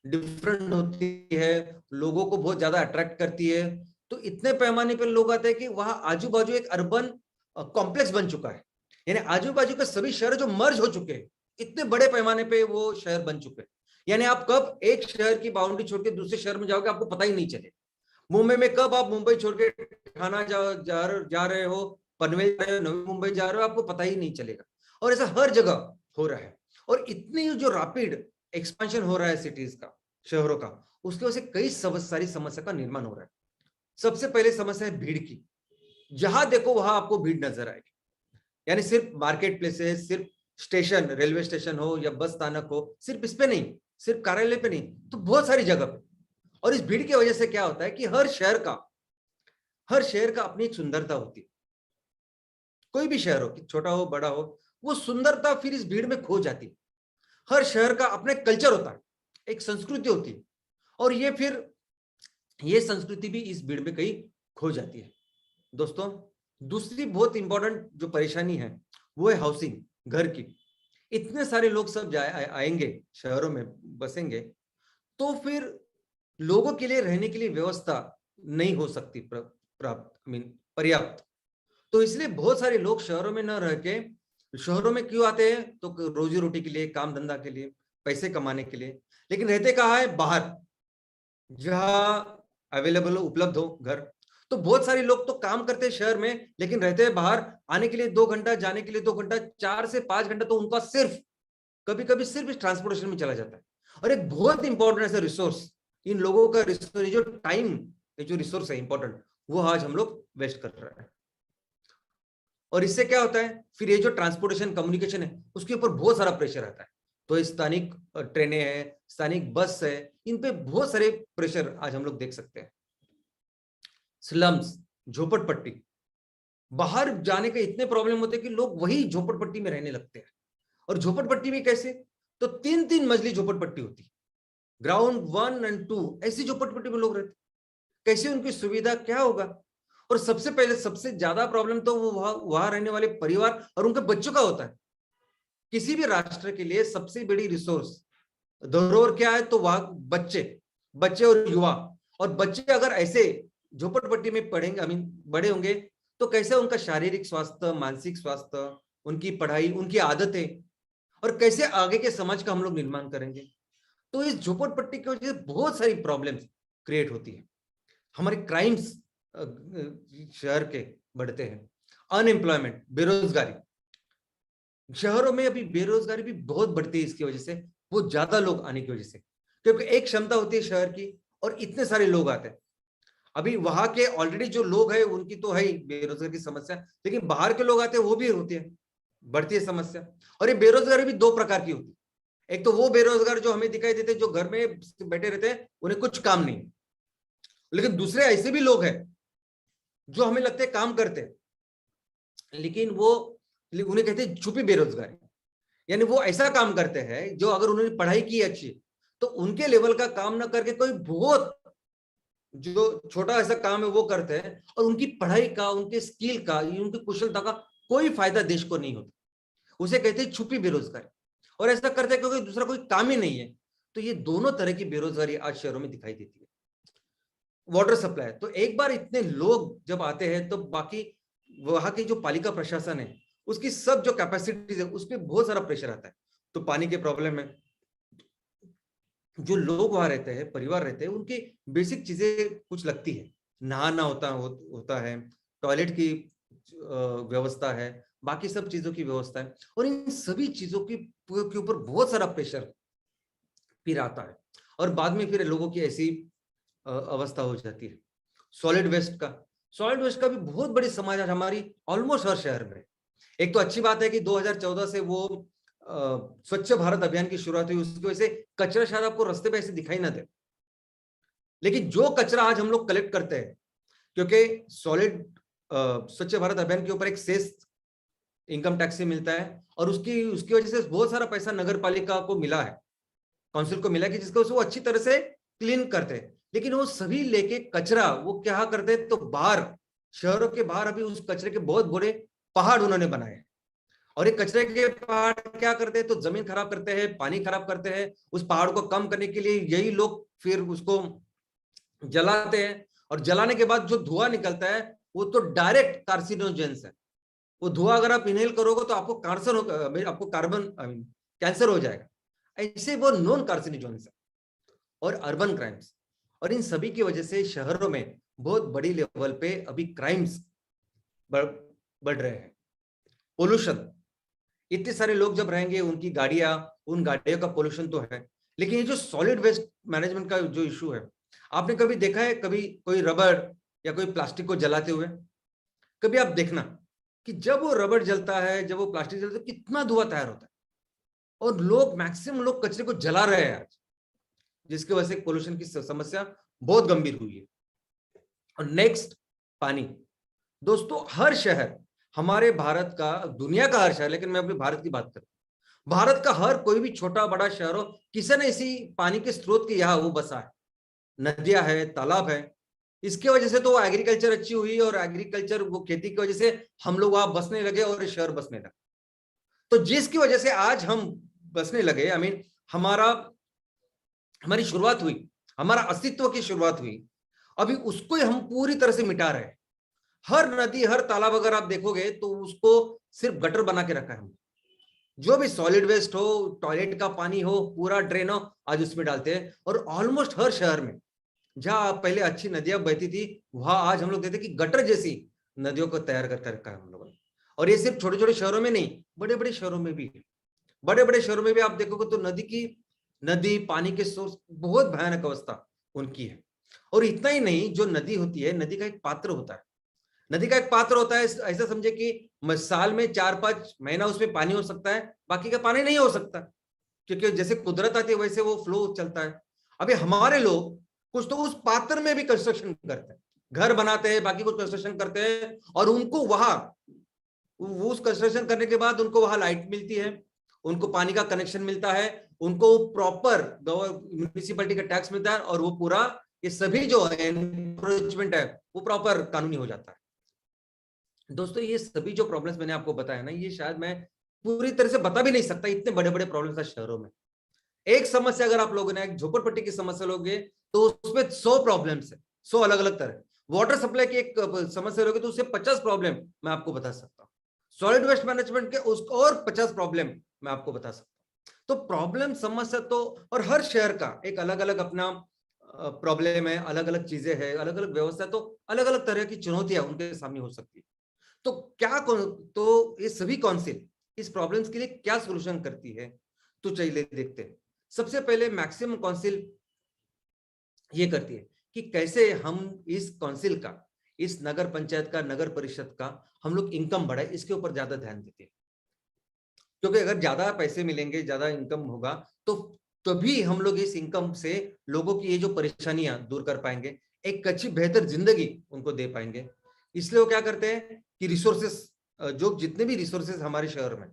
डिफरेंट होती है, लोगों को बहुत ज्यादा अट्रैक्ट करती है, तो इतने पैमाने पर लोग आते हैं कि वहां आजू बाजू एक अर्बन कॉम्प्लेक्स बन चुका है। यानी आजू बाजू के सभी शहर जो मर्ज हो चुके हैं, इतने बड़े पैमाने पे वो शहर बन चुके हैं। यानी आप कब एक शहर की बाउंड्री छोड़ के दूसरे शहर में जाओगे आपको पता ही नहीं चले। मुंबई में कब आप मुंबई छोड़ के ठाणा जा रहे हो, पनवेल जा रहे हो, नवी मुंबई जा रहे हो, आपको पता ही नहीं चलेगा। और ऐसा हर जगह हो रहा है। और इतनी जो रैपिड एक्सपेंशन हो रहा है सिटीज का, शहरों का, उसकी वजह से कई सारी समस्या का निर्माण हो रहा है। सबसे पहले समस्या है भीड़ की। जहां देखो वहां आपको भीड़ नजर आएगी। यानी सिर्फ मार्केट प्लेसेस, सिर्फ स्टेशन, रेलवे स्टेशन हो या बस स्थानक हो, सिर्फ इस पे नहीं, सिर्फ कार्यालय पे नहीं, तो बहुत सारी जगह पे। और इस भीड़ की वजह से क्या होता है कि हर शहर का अपनी एक सुंदरता होती है। कोई भी शहर हो, कि छोटा हो बड़ा हो, वो सुंदरता फिर इस भीड़ में खो जाती है। हर शहर का अपना कल्चर होता है, एक संस्कृति होती है, और ये संस्कृति भी इस भीड़ में कहीं खो जाती है। दोस्तों, दूसरी बहुत इंपॉर्टेंट जो परेशानी है वो है हाउसिंग, घर की। इतने सारे लोग सब आएंगे, शहरों में बसेंगे, तो फिर लोगों के लिए रहने के लिए व्यवस्था नहीं हो सकती पर्याप्त। तो इसलिए बहुत सारे लोग शहरों में न रह के, शहरों में क्यों आते हैं? तो रोजी रोटी के लिए, काम धंधा के लिए, पैसे कमाने के लिए। लेकिन रहते कहाँ है? बाहर, जहां अवेलेबल हो, उपलब्ध हो घर। तो बहुत सारे लोग तो काम करते हैं शहर में, लेकिन रहते हैं बाहर। आने के लिए 2 घंटा, जाने के लिए 2 घंटा, 4 से 5 घंटा तो उनका सिर्फ कभी कभी सिर्फ इस ट्रांसपोर्टेशन में चला जाता है। और एक बहुत इंपॉर्टेंट ऐसा रिसोर्स, इन लोगों का रिसोर्स, जो टाइम, जो रिसोर्स है इंपॉर्टेंट, वो आज हम लोग वेस्ट कर रहे हैं। और इससे क्या होता है, फिर ये जो ट्रांसपोर्टेशन, कम्युनिकेशन है, उसके ऊपर बहुत सारा प्रेशर आता है। तो स्थानिक ट्रेनें हैं, स्थानिक बस है, इन पे बहुत सारे प्रेशर आज हम लोग देख सकते हैं। स्लम्स, झोपड़पट्टी, बाहर जाने के इतने प्रॉब्लम होते हैं कि लोग वही झोपड़पट्टी में रहने लगते हैं। और झोपड़पट्टी में कैसे? तो 3-3 मंजिली झोपड़पट्टी होती, ग्राउंड 1 और 2, ऐसी झोपड़पट्टी में लोग रहते। कैसे उनकी सुविधा क्या होगा? और सबसे पहले सबसे ज्यादा प्रॉब्लम तो वो वहां रहने वाले परिवार और उनके बच्चों का होता है। किसी भी राष्ट्र के लिए सबसे बड़ी रिसोर्स, धरोहर क्या है? तो वहां बच्चे और युवा। और बच्चे अगर ऐसे झोपड़पट्टी में पढ़ेंगे, बड़े होंगे, तो कैसे उनका शारीरिक स्वास्थ्य, मानसिक स्वास्थ्य, उनकी पढ़ाई, उनकी आदतें, और कैसे आगे के समाज का हम लोग निर्माण करेंगे? तो इस झोपड़पट्टी की वजह से बहुत सारी प्रॉब्लम्स क्रिएट होती है। हमारे क्राइम्स शहर के बढ़ते हैं, अनएम्प्लॉयमेंट, बेरोजगारी, शहरों में अभी बेरोजगारी भी बहुत बढ़ती है इसकी वजह से, वो ज्यादा लोग आने की वजह से, क्योंकि एक क्षमता होती है शहर की और इतने सारे लोग आते हैं। अभी वहां के ऑलरेडी जो लोग हैं उनकी तो है ही बेरोजगारी की समस्या, लेकिन बाहर के लोग आते हैं वो भी होती है, बढ़ती है समस्या। और ये बेरोजगारी भी दो प्रकार की होती है। एक तो वो बेरोजगार जो हमें दिखाई देते हैं, जो घर में बैठे रहते हैं, उन्हें कुछ काम नहीं, लेकिन दूसरे ऐसे भी लोग हैं जो हमें लगते हैं काम करते हैं, लेकिन वो उन्हें कहते हैं छुपी बेरोजगारी। यानी वो ऐसा काम करते हैं जो अगर उन्होंने पढ़ाई की अच्छी तो उनके लेवल का काम ना करके कोई बहुत जो छोटा ऐसा काम है वो करते हैं, और उनकी पढ़ाई का, उनके स्किल का, उनकी कुशलता का कोई फायदा देश को नहीं होता। उसे कहते हैं छुपी बेरोजगारी। और ऐसा करते हैं क्योंकि दूसरा कोई काम ही नहीं है। तो ये दोनों तरह की बेरोजगारी आज शहरों में दिखाई देती है। वाटर सप्लाई, तो एक बार इतने लोग जब आते हैं तो बाकी वहां की जो पालिका प्रशासन है उसकी सब जो कैपेसिटीज है उस पर बहुत सारा प्रेशर आता है। तो पानी के प्रॉब्लम है, जो लोग वहां रहते हैं, परिवार रहते हैं, उनकी बेसिक चीजें कुछ लगती है, नहाना होता है, टॉयलेट की व्यवस्था है, बाकी सब चीजों की व्यवस्था है, और इन सभी चीजों के ऊपर बहुत सारा प्रेशर फिर आता है। और बाद में फिर लोगों की ऐसी अवस्था हो जाती है। सॉलिड वेस्ट का भी बहुत बड़ी समाज आज हमारी ऑलमोस्ट हर शहर में। एक तो अच्छी बात है कि 2014 से वो स्वच्छ भारत अभियान की शुरुआत हुई, उसकी वजह से कचरा शायद आपको रास्ते पे ऐसे दिखाई ना दे, लेकिन जो कचरा आज हम लोग कलेक्ट करते हैं, क्योंकि सॉलिड स्वच्छ भारत अभियान के ऊपर एक सेस इनकम टैक्स से मिलता है, और उसकी उसकी वजह से बहुत सारा पैसा नगर पालिका को मिला है, काउंसिल को मिला, कि जिसको वो अच्छी तरह से क्लीन करते हैं। लेकिन वो सभी लेके कचरा वो क्या करते हैं, तो बाहर, शहरों के बाहर अभी उस कचरे के बहुत बड़े पहाड़ उन्होंने बनाए, और ये कचरे के पहाड़ क्या करते हैं, तो जमीन खराब करते हैं, पानी खराब करते हैं। उस पहाड़ को कम करने के लिए यही लोग फिर उसको जलाते हैं, और जलाने के बाद जो धुआं निकलता है वो तो डायरेक्ट कार्सिनोजेंस है। वो धुआं अगर आप इनहेल करोगे तो आपको आपको कार्बन कैंसर हो जाएगा। ऐसे वो नॉन कार्सिनोजेंस है। और अर्बन क्राइम्स, और इन सभी की वजह से शहरों में बहुत बड़ी लेवल पे अभी क्राइम्स बढ़ रहे हैं। पोल्यूशन, इतने सारे लोग जब रहेंगे, उनकी गाड़ियां, उन गाड़ियों का पोल्यूशन तो है, लेकिन ये जो सॉलिड वेस्ट मैनेजमेंट का जो इशू है, आपने कभी देखा है कभी कोई रबड़ या कोई प्लास्टिक को जलाते हुए? कभी आप देखना कि जब वो रबड़ जलता है, जब वो प्लास्टिक जलता है, कितना धुआं तैयार होता है, और लोग, मैक्सिमम लोग कचरे को जला रहे हैं आज, जिसकी वजह से पोल्यूशन की समस्या बहुत गंभीर हुई है। और नेक्स्ट, पानी। दोस्तों, हर शहर, हमारे भारत का, दुनिया का हर शहर, लेकिन मैं अपने भारत की बात करूं, भारत का हर कोई भी छोटा बड़ा शहर हो, किसी न इसी पानी के स्रोत के यहाँ वो बसा है, नदियां है, तालाब है। इसके वजह से तो वो एग्रीकल्चर अच्छी हुई, और एग्रीकल्चर, वो खेती की वजह से हम लोग वहां बसने लगे और शहर बसने लगे। तो जिसकी वजह से आज हम बसने लगे, आई मीन हमारी शुरुआत हुई, हमारा अस्तित्व की शुरुआत हुई, अभी उसको हम पूरी तरह से मिटा रहे हैं। हर नदी, हर तालाब अगर आप देखोगे तो उसको सिर्फ गटर बना के रखा है हमने। जो भी सॉलिड वेस्ट हो, टॉयलेट का पानी हो, पूरा ड्रेन हो, आज उसमें डालते हैं। और ऑलमोस्ट हर शहर में, जहां पहले अच्छी नदियां बहती थी, वहां आज हम लोग देखते हैं कि गटर जैसी नदियों को तैयार करके रखा है हम लोगों ने। और ये सिर्फ छोटे छोटे शहरों में नहीं, बड़े बड़े शहरों में भी है। बड़े बड़े शहरों में भी आप देखोगे तो नदी पानी के सोर्स, बहुत भयानक अवस्था उनकी है। और इतना ही नहीं, जो नदी होती है, नदी का एक पात्र होता है। नदी का एक पात्र होता है, ऐसा समझे कि साल में 4-5 महीना उसमें पानी हो सकता है, बाकी का पानी नहीं हो सकता, क्योंकि जैसे कुदरत आती है वैसे वो फ्लो चलता है। अभी हमारे लोग कुछ तो उस पात्र में भी कंस्ट्रक्शन करते हैं, घर बनाते हैं, बाकी कुछ कंस्ट्रक्शन करते हैं, और उनको वहां, उस कंस्ट्रक्शन करने के बाद उनको वहां लाइट मिलती है, उनको पानी का कनेक्शन मिलता है, उनको प्रॉपर म्यूनिसिपैलिटी का टैक्स मिलता है, और वो पूरा, ये सभी जो एनक्रोचमेंट है वो प्रॉपर कानूनी हो जाता है। दोस्तों, ये सभी जो प्रॉब्लम्स मैंने आपको बताया ना, ये शायद मैं पूरी तरह से बता भी नहीं सकता, इतने बड़े बड़े प्रॉब्लम्स है शहरों में। एक समस्या अगर आप लोगों ने एक झोपड़पट्टी की समस्या लोगे तो उसमें 100 प्रॉब्लम्स है, 100 अलग अलग तरह। वाटर सप्लाई की एक समस्या लोगे तो उससे 50 प्रॉब्लम मैं आपको बता सकता हूँ। सॉलिड वेस्ट मैनेजमेंट के उसको और 50 प्रॉब्लम मैं आपको बता सकता हूँ। तो प्रॉब्लम, समस्या तो, और हर शहर का एक अलग अलग अपना प्रॉब्लम है, अलग अलग चीजें हैं, अलग अलग व्यवस्था, तो अलग अलग तरह की चुनौतियां उनके सामने हो सकती है। तो तो ये सभी काउंसिल इस प्रॉब्लम्स के लिए क्या सोल्यूशन करती है, तो चलिए देखते हैं। सबसे पहले मैक्सिमम काउंसिल ये करती है कि कैसे हम इस काउंसिल का, इस नगर पंचायत का, नगर परिषद का हम लोग इनकम बढ़ाए, इसके ऊपर ज्यादा ध्यान देते हैं। क्योंकि अगर ज्यादा पैसे मिलेंगे, ज्यादा इनकम होगा, तो तभी हम लोग इस इनकम से लोगों की ये जो परेशानियां दूर कर पाएंगे, एक अच्छी बेहतर जिंदगी उनको दे पाएंगे। इसलिए वो क्या करते हैं कि रिसोर्सेस, जो जितने भी रिसोर्सेस हमारे शहर में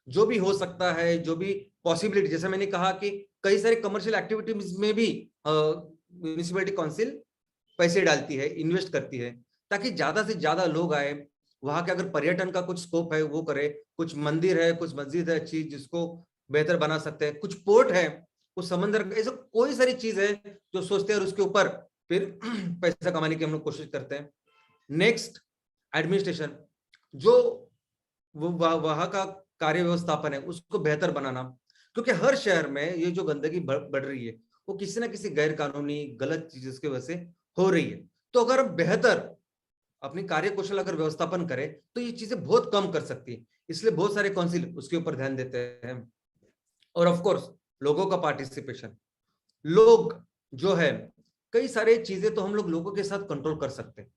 जो भी हो सकता है, जो भी पॉसिबिलिटी, जैसे मैंने कहा कि कई सारे कमर्शियल एक्टिविटीज में भी म्यूनिसिपैलिटी काउंसिल पैसे डालती है, इन्वेस्ट करती है, ताकि ज्यादा से ज्यादा लोग आए वहां के। अगर पर्यटन का कुछ स्कोप है वो करे, कुछ मंदिर है, कुछ मस्जिद है अच्छी जिसको बेहतर बना सकते हैं, कुछ पोर्ट है, कुछ समंदर, ऐसा कोई सारी चीज है जो सोचते हैं और उसके ऊपर फिर पैसा कमाने की हम लोग कोशिश करते हैं। नेक्स्ट, एडमिनिस्ट्रेशन, जो वहां का कार्य व्यवस्थापन है उसको बेहतर बनाना, क्योंकि हर शहर में ये जो गंदगी बढ़ रही है वो किसी ना किसी गैर कानूनी गलत चीज की वजह से हो रही है। तो अगर हम बेहतर अपनी कार्यकुशल अगर व्यवस्थापन करें तो ये चीजें बहुत कम कर सकती है। इसलिए बहुत सारे काउंसिल उसके ऊपर ध्यान देते हैं। और ऑफ कोर्स लोगों का पार्टिसिपेशन, लोग जो है, कई सारे चीजें तो हम लोग लोगों के साथ कंट्रोल कर सकते हैं,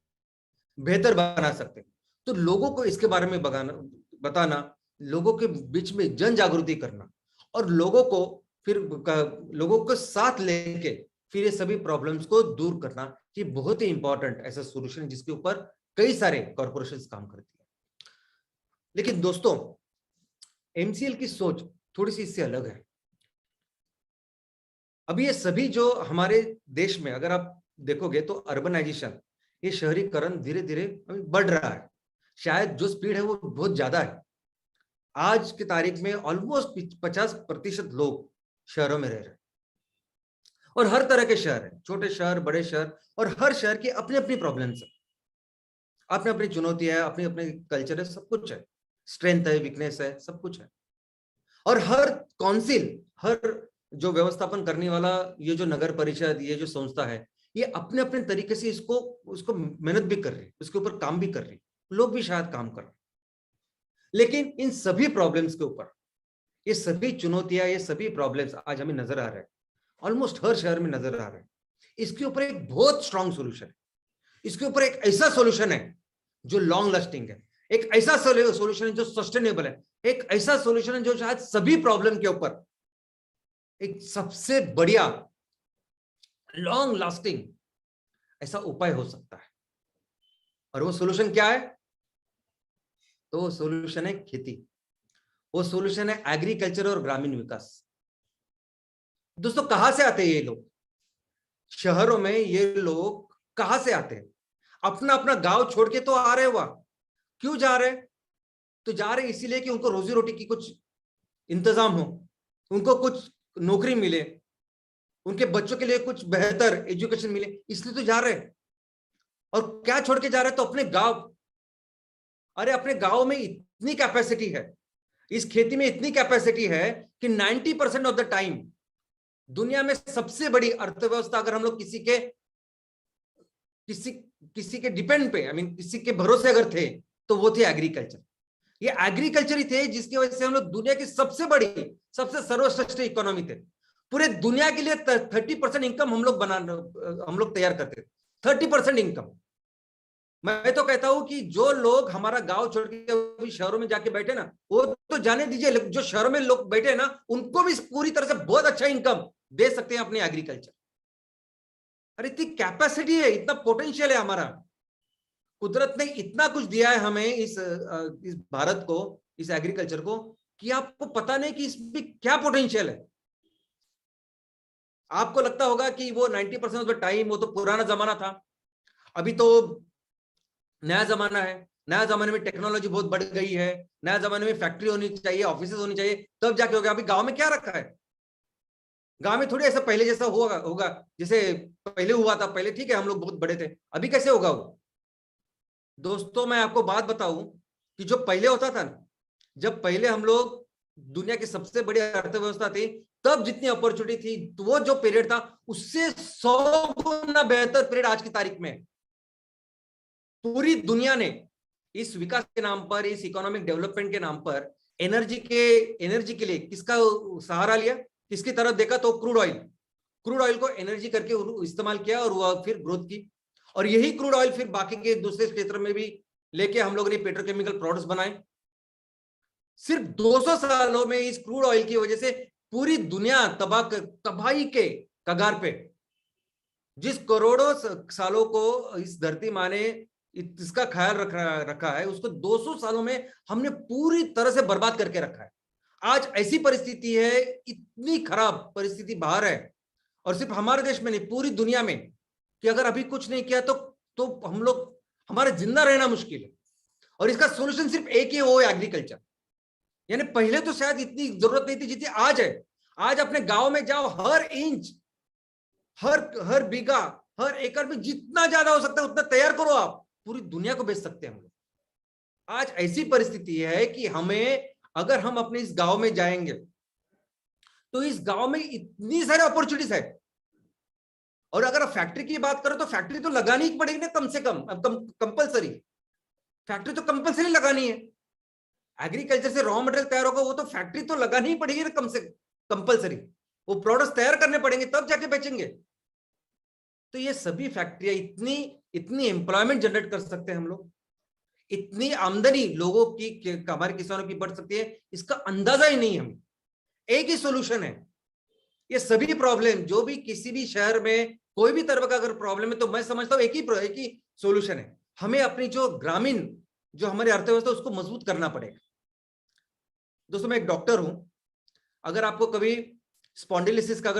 बेहतर बना सकते हैं। तो लोगों को इसके बारे में बताना, लोगों के बीच में जन जागृति करना, और लोगों को फिर लोगों को साथ लेके फिर ये सभी प्रॉब्लम्स को दूर करना, ये बहुत ही इंपॉर्टेंट ऐसा सॉल्यूशन है जिसके ऊपर कई सारे कॉर्पोरेशंस काम करती है। लेकिन दोस्तों, एमसीएल की सोच थोड़ी सी इससे अलग है। अभी ये सभी जो हमारे देश में अगर आप देखोगे तो अर्बनाइजेशन, ये शहरीकरण धीरे धीरे बढ़ रहा है। शायद जो स्पीड है वो बहुत ज्यादा है। आज की तारीख में ऑलमोस्ट 50% लोग शहरों में रह रहे हैं, और हर तरह के शहर हैं, छोटे शहर, बड़े शहर, और हर शहर की अपनी अपनी प्रॉब्लम्स है, अपनी अपनी चुनौती है, अपनी अपनी कल्चर है, सब कुछ है, स्ट्रेंथ है, वीकनेस है, सब कुछ है। और हर काउंसिल, हर जो व्यवस्थापन करने वाला ये जो नगर परिषद, ये जो संस्था है, ये अपने अपने तरीके से उसको मेहनत भी कर रही है, उसके ऊपर काम भी कर रही है, लोग भी शायद काम कर रहे हैं। लेकिन इन सभी प्रॉब्लम्स के ऊपर, ये सभी चुनौतियां, ये सभी प्रॉब्लम्स आज हमें नजर आ रहे हैं, ऑलमोस्ट हर शहर में नजर आ रहे हैं। इसके ऊपर एक बहुत स्ट्रांग सोल्यूशन है, इसके ऊपर एक ऐसा सोल्यूशन है जो लॉन्ग लास्टिंग है, एक ऐसा सोल्यूशन है जो सस्टेनेबल है, एक ऐसा सोल्यूशन है जो शायद सभी प्रॉब्लम के ऊपर एक सबसे बढ़िया लॉन्ग लास्टिंग ऐसा उपाय हो सकता है। और वो सोल्यूशन क्या है? तो वो सोल्यूशन है खेती, वो सोल्यूशन है एग्रीकल्चर और ग्रामीण विकास। दोस्तों, कहां से आते हैं ये लोग? शहरों में ये लोग कहां से आते हैं? अपना अपना गांव छोड़ के तो आ रहे हुआ। क्यों जा रहे? तो जा रहे इसीलिए कि उनको रोजी रोटी की कुछ इंतजाम हो, उनको कुछ नौकरी मिले, उनके बच्चों के लिए कुछ बेहतर एजुकेशन मिले, इसलिए तो जा रहे हैं। और क्या छोड़ के जा रहे हैं? तो अपने गांव। अरे अपने गांव में इतनी कैपेसिटी है, इस खेती में इतनी कैपेसिटी है कि 90% ऑफ द टाइम दुनिया में सबसे बड़ी अर्थव्यवस्था अगर हम लोग किसी के डिपेंड पे, किसी के भरोसे अगर थे, तो वो थे एग्रीकल्चर। ये एग्रीकल्चर ही थे जिसकी वजह से हम लोग दुनिया की सबसे बड़ी, सबसे सर्वश्रेष्ठ इकोनॉमी थे। पूरे दुनिया के लिए 30% इनकम हम लोग तैयार करते थे। 30% इनकम। मैं तो कहता हूं कि जो लोग हमारा गांव छोड़ के शहरों में जाके बैठे ना, वो तो जाने दीजिए, जो शहरों में लोग बैठे ना, उनको भी पूरी तरह से बहुत अच्छा इनकम दे सकते हैं अपने एग्रीकल्चर। अरे इतनी कैपेसिटी है, इतना पोटेंशियल है हमारा। कुदरत ने इतना कुछ दिया है हमें, इस भारत को, इस एग्रीकल्चर को, कि आपको पता नहीं कि इसमें क्या पोटेंशियल है। आपको लगता होगा कि वो 90% ऑफ द टाइम वो तो पुराना जमाना था, अभी तो नया जमाना है, नया जमाने में टेक्नोलॉजी बहुत बढ़ गई है, नया जमाने में फैक्ट्री होनी चाहिए, ऑफिस होनी चाहिए, तब जाके होगा। अभी गांव में क्या रखा है? गांव में थोड़ी ऐसा पहले जैसा होगा जैसे पहले हुआ था। पहले ठीक है, हम लोग बहुत बड़े थे, अभी कैसे होगा वो? दोस्तों, मैं आपको बात बताऊं कि जो पहले होता था ना, जब पहले हम लोग दुनिया की सबसे बड़ी अर्थव्यवस्था थी, तब जितनी अपॉर्चुनिटी थी, तो वो जो पीरियड था उससे 100 गुना बेहतर पीरियड आज की तारीख में। पूरी दुनिया ने इस विकास के नाम पर, इस इकोनॉमिक डेवलपमेंट के नाम पर एनर्जी के लिए किसका सहारा लिया? किसकी तरफ देखा तो क्रूड ऑयल को एनर्जी करके इस्तेमाल किया और वह फिर ग्रोथ की, और यही क्रूड ऑयल फिर बाकी के दूसरे क्षेत्र में भी लेके हम लोगों ने पेट्रोकेमिकल प्रोडक्ट्स बनाए। सिर्फ 200 सालों में इस क्रूड ऑयल की वजह से पूरी दुनिया तबाही के कगार पे, जिस करोड़ों सालों को इस धरती माँ ने इसका ख्याल रखा है, उसको 200 सालों में हमने पूरी तरह से बर्बाद करके रखा है। आज ऐसी परिस्थिति है, इतनी खराब परिस्थिति बाहर है, और सिर्फ हमारे देश में नहीं पूरी दुनिया में, कि अगर अभी कुछ नहीं किया तो हम लोग, हमारा जिंदा रहना मुश्किल है। और इसका सॉल्यूशन सिर्फ एक ही, वो है एग्रीकल्चर। यानी पहले तो शायद इतनी जरूरत नहीं थी जितनी आज है। आज अपने गांव में जाओ, हर इंच, हर बीघा, हर एकड़ में जितना ज्यादा हो सकता है उतना तैयार करो, आप पूरी दुनिया को बेच सकते हैं हम लोग। आज ऐसी परिस्थिति है कि हमें, अगर हम अपने इस गांव में जाएंगे तो इस गांव में इतनी सारी अपॉर्चुनिटीज है। और अगर आप फैक्ट्री की बात करो तो फैक्ट्री तो लगानी ही पड़ेगी ना, कम से कम कंपलसरी, फैक्ट्री तो कंपलसरी लगानी है। एग्रीकल्चर से रॉ मटेरियल तैयार होगा, वो तो फैक्ट्री तो लगानी ही पड़ेगी ना, कम से कंपलसरी, वो प्रोडक्ट्स तैयार करने पड़ेंगे तब जाके बेचेंगे। तो ये सभी फैक्ट्रियां इतनी एम्प्लॉयमेंट जनरेट कर सकते हैं हम लोग, इतनी आमदनी लोगों की, हमारे किसानों की बढ़ सकती है, इसका अंदाजा ही नहीं है हमें। एक ही सॉल्यूशन है। ये सभी प्रॉब्लम, जो भी किसी भी शहर में कोई भी तरह का अगर प्रॉब्लम है, तो मैं समझता हूं एक ही सॉल्यूशन है। हमें अपनी जो ग्रामीण, जो हमारी अर्थव्यवस्था, उसको मजबूत करना पड़ेगा। दोस्तों, मैं एक डॉक्टर हूं। अगर आपको कभी स्पॉन्डिलिसिस का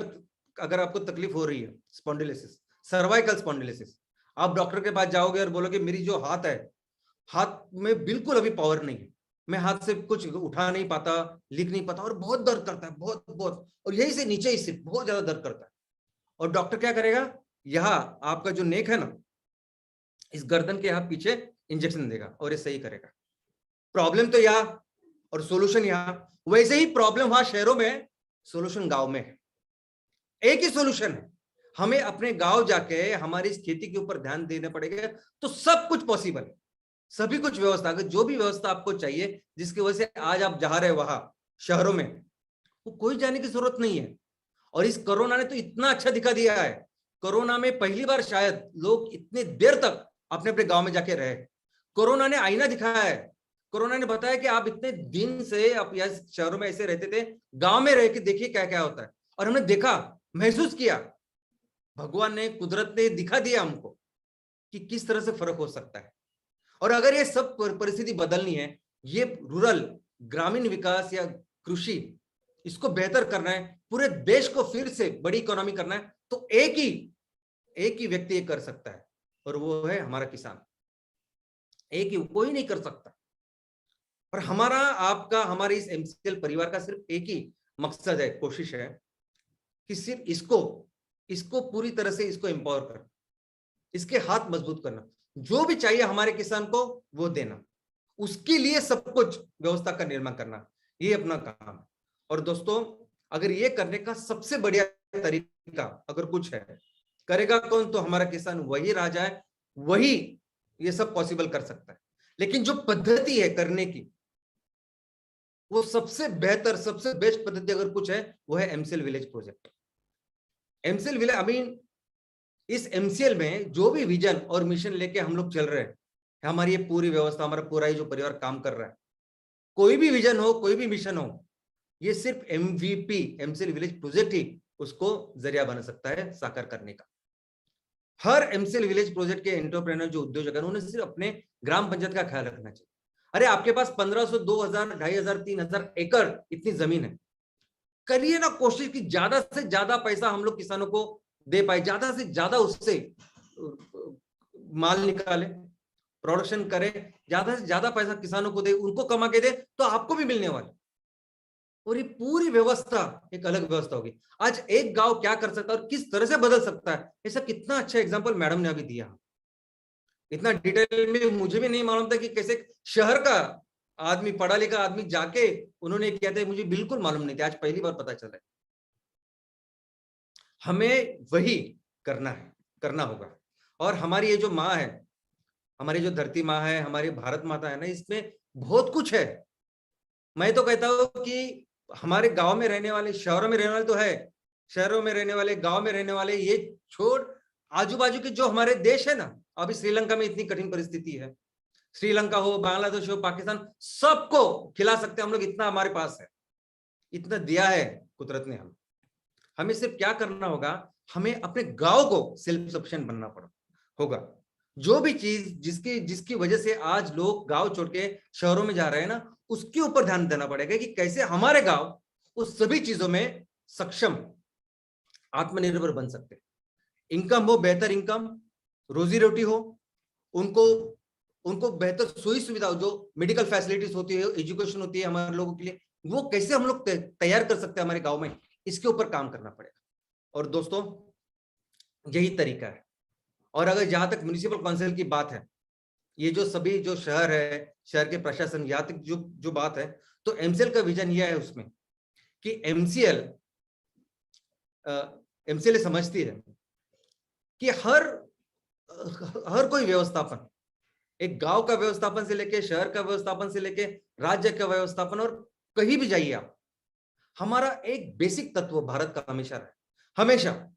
अगर आपको तकलीफ हो रही है, स्पॉन्डिलिसिस, सर्वाइकल स्पॉन्डिलिसिस, आप डॉक्टर के पास जाओगे और बोलोगे मेरी जो हाथ है, हाथ में बिल्कुल अभी पावर नहीं है, मैं हाथ से कुछ उठा नहीं पाता, लिख नहीं पाता, और बहुत दर्द करता है, बहुत बहुत, और यही से नीचे ही सिर्फ बहुत ज्यादा दर्द करता है। और डॉक्टर क्या करेगा, यहाँ आपका जो नेक है ना, इस गर्दन के यहाँ पीछे इंजेक्शन देगा और ये सही करेगा। प्रॉब्लम तो यहाँ और सॉल्यूशन यहाँ। वैसे ही प्रॉब्लम वहां शहरों में, सॉल्यूशन गांव में है। एक ही सॉल्यूशन है, हमें अपने गांव जाके हमारी इस खेती के ऊपर ध्यान देना पड़ेगा, तो सब कुछ पॉसिबल है। सभी कुछ व्यवस्था, अगर जो भी व्यवस्था आपको चाहिए, जिसकी वजह से आज आप जा रहे हो वहां शहरों में, वो कोई जाने की जरूरत नहीं है। और इस कोरोना ने तो इतना अच्छा दिखा दिया है। कोरोना में पहली बार शायद लोग इतने देर तक अपने अपने गांव में जाके रहे। कोरोना ने आईना दिखाया है। कोरोना ने बताया कि आप इतने दिन से आप यहाँ शहरों में ऐसे रहते थे, गांव में रह के देखिए क्या क्या होता है। और हमने देखा, महसूस किया, भगवान ने, कुदरत ने दिखा दिया हमको कि किस तरह से फर्क हो सकता है। और अगर ये सब परिस्थिति बदलनी है, ये रूरल, ग्रामीण विकास या कृषि, इसको बेहतर करना है, पूरे देश को फिर से बड़ी इकोनॉमी करना है, तो एक ही व्यक्ति ये कर सकता है, और वो है हमारा किसान। एक ही, कोई नहीं कर सकता। और हमारा, आपका, हमारे इस एमसीएल परिवार का सिर्फ एक ही मकसद है, कोशिश है कि सिर्फ इसको पूरी तरह से इसको एम्पावर करना, इसके हाथ मजबूत करना, जो भी चाहिए हमारे किसान को वो देना, उसके लिए सब कुछ व्यवस्था का निर्माण करना, ये अपना काम है। और दोस्तों, अगर ये करने का सबसे बढ़िया तरीका अगर कुछ है, करेगा कौन, तो हमारा किसान, वही राजा है, वही ये सब पॉसिबल कर सकता है। लेकिन जो पद्धति है करने की, वो सबसे बेहतर, सबसे बेस्ट पद्धति अगर कुछ है, वो है MCL village project. MCL village, I mean, इस एमसीएल में जो भी विजन और मिशन लेके हम लोग चल रहे हैं, हमारी ये पूरी व्यवस्था, हमारा पूरा ही जो परिवार काम कर रहा है, कोई भी विजन हो, कोई भी मिशन हो, ये सिर्फ एमवीपी, एमसीएल विलेज प्रोजेक्ट ही उसको जरिया बना सकता है साकार करने का। हर एमसीएल विलेज प्रोजेक्ट के एंटरप्रेन्योर, जो उद्योजक है, उन्हें सिर्फ अपने ग्राम पंचायत का ख्याल रखना चाहिए। अरे आपके पास 1500, 2000, 2500, 3000 एकड़ इतनी जमीन है, करिए ना कोशिश कि ज्यादा से ज्यादा पैसा हम लोग किसानों को दे पाए, ज्यादा से ज्यादा उससे माल निकाले, प्रोडक्शन करे, ज्यादा से ज्यादा पैसा किसानों को दे, उनको कमा के दे, तो आपको भी मिलने वाला। और ये पूरी व्यवस्था एक अलग व्यवस्था होगी। आज एक गांव क्या कर सकता है और किस तरह से बदल सकता है, ऐसा कितना अच्छा एग्जांपल मैडम ने अभी दिया। इतना डिटेल में मुझे भी नहीं मालूम था कि कैसे शहर का आदमी, पढ़ा लिखा आदमी जाके उन्होंने किया था, मुझे बिल्कुल मालूम नहीं था, आज पहली बार पता चला है। हमें वही करना होगा। और हमारी ये जो माँ है, हमारी जो धरती माँ है, हमारी भारत माता है ना, इसमें बहुत कुछ है। मैं तो कहता हूँ कि हमारे गांव में रहने वाले, शहरों में रहने वाले तो है, शहरों में रहने वाले, गांव में रहने वाले, ये छोड़ आजू बाजू के जो हमारे देश है ना, अभी श्रीलंका में इतनी कठिन परिस्थिति है, श्रीलंका हो, बांग्लादेश हो, पाकिस्तान, सबको खिला सकते हैं हम लोग, इतना हमारे पास है, इतना दिया है कुदरत ने हमें सिर्फ क्या करना होगा, हमें अपने गांव को सेल्फ सफिशिएंट बनना होगा। जो भी चीज जिसकी वजह से आज लोग गांव छोड़ के शहरों में जा रहे हैं ना, उसके ऊपर ध्यान देना पड़ेगा कि कैसे हमारे गांव उस सभी चीजों में सक्षम, आत्मनिर्भर बन सकते हैं। इनकम हो, बेहतर इनकम, रोजी रोटी हो, उनको बेहतर सुई सुविधा हो, जो मेडिकल फैसिलिटीज होती है, एजुकेशन होती है हमारे लोगों के लिए, वो कैसे हम लोग तैयार कर सकते हैं हमारे गांव में, इसके ऊपर काम करना पड़ेगा। और दोस्तों यही तरीका है। और अगर जहां तक म्युनिसिपल काउंसिल की बात है, ये जो सभी जो शहर है, शहर के प्रशासन, यहाँ तक जो बात है, तो एमसीएल का विजन यह है उसमें कि एमसीएल समझती है कि हर कोई व्यवस्थापन, एक गांव का व्यवस्थापन से लेके, शहर का व्यवस्थापन से लेके, राज्य का व्यवस्थापन, और कहीं भी जाइए आप, हमारा एक बेसिक तत्व भारत का हमेशा रहा, हमेशा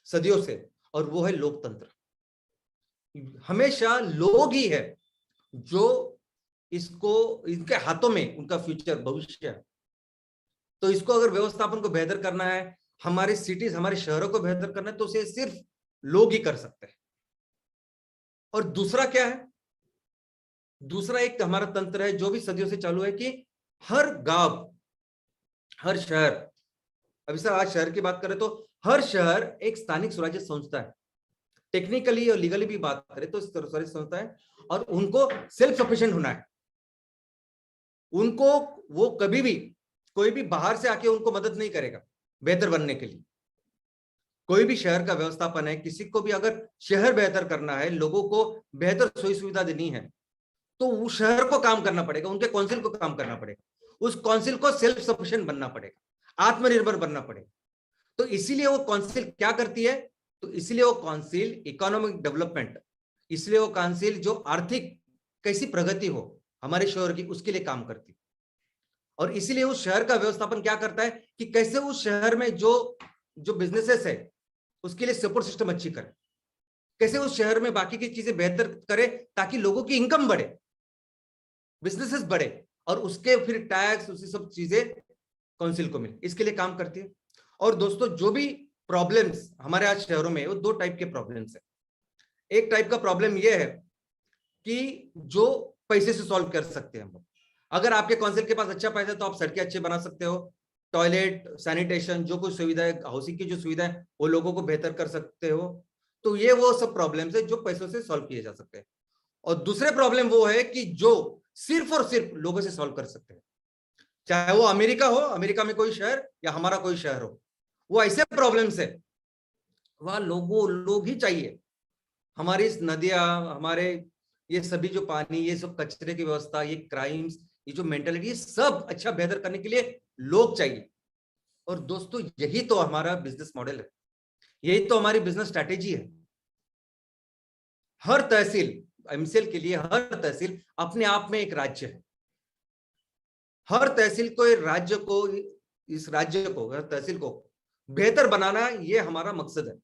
सदियों से, और वो है लोकतंत्र। हमेशा लोग ही है जो इसको, इनके हाथों में उनका फ्यूचर, भविष्य है। तो इसको अगर व्यवस्थापन को बेहतर करना है, हमारे सिटीज, हमारे शहरों को बेहतर करना है, तो उसे सिर्फ लोग ही कर सकते हैं। और दूसरा क्या है, दूसरा एक हमारा तंत्र है जो भी सदियों से चालू है कि हर गांव, हर शहर, अभी सर आज शहर की बात करें तो हर शहर एक स्थानिक स्वराज्य संस्था है, टेक्निकली और लीगली भी बात करें तो स्वराज्य संस्था है, और उनको सेल्फ सफिशिएंट होना है। उनको वो कभी भी कोई भी बाहर से आके उनको मदद नहीं करेगा बेहतर बनने के लिए। कोई भी शहर का व्यवस्थापन है, किसी को भी अगर शहर बेहतर करना है, लोगों को बेहतर सुई सुविधा देनी है, तो उस शहर को काम करना पड़ेगा, उनके काउंसिल को काम करना पड़ेगा, उस काउंसिल को सेल्फ सफिशिएंट बनना पड़ेगा, आत्मनिर्भर बनना पड़ेगा। तो इसीलिए वो काउंसिल क्या करती है, तो इसलिए वो काउंसिल इकोनॉमिक डेवलपमेंट, इसलिए वो काउंसिल जो आर्थिक कैसी प्रगति हो हमारे शहर की, उसके लिए काम करती है। और इसीलिए उस शहर का व्यवस्थापन क्या करता है कि कैसे उस शहर में जो बिजनेसेस है उसके लिए सपोर्ट सिस्टम अच्छी करे, कैसे उस शहर में बाकी की चीजें बेहतर करे ताकि लोगों की इनकम बढ़े, बिजनेसेस बढ़े, और उसके फिर टैक्स, उसी सब चीजें काउंसिल को मिले, इसके लिए काम करती है। और दोस्तों जो भी प्रॉब्लम्स हमारे आज शहरों में, वो दो टाइप के प्रॉब्लम्स है। एक टाइप का प्रॉब्लम यह है कि जो पैसे से सॉल्व कर सकते हैं हम लोग। अगर आपके काउंसिल के पास अच्छा पैसा है तो आप सड़कें अच्छे बना सकते हो, टॉयलेट, सैनिटेशन, जो कुछ सुविधा है, हाउसिंग की जो सुविधा है, वो लोगों को बेहतर कर सकते हो। तो ये वो सब प्रॉब्लम्स है जो पैसों से सॉल्व किए जा सकते हैं। और दूसरे प्रॉब्लम वो है कि जो सिर्फ और सिर्फ लोगों से सॉल्व कर सकते हैं, चाहे वो अमेरिका हो, अमेरिका में कोई शहर, या हमारा कोई शहर हो, वो ऐसे प्रॉब्लम्स है, वहां लोग ही चाहिए। हमारी इस नदियां, हमारे ये सभी जो पानी, ये सब कचरे की व्यवस्था, ये क्राइम्स, ये जो मेंटालिटी, ये सब अच्छा बेहतर करने के लिए लोग चाहिए। और दोस्तों यही तो हमारा बिजनेस मॉडल है, यही तो हमारी बिजनेस स्ट्रैटेजी है। हर तहसील, एमसीएल के लिए हर तहसील अपने आप में एक राज्य है। हर तहसील को, इस राज्य को, हर तहसील को बेहतर बनाना, ये हमारा मकसद है।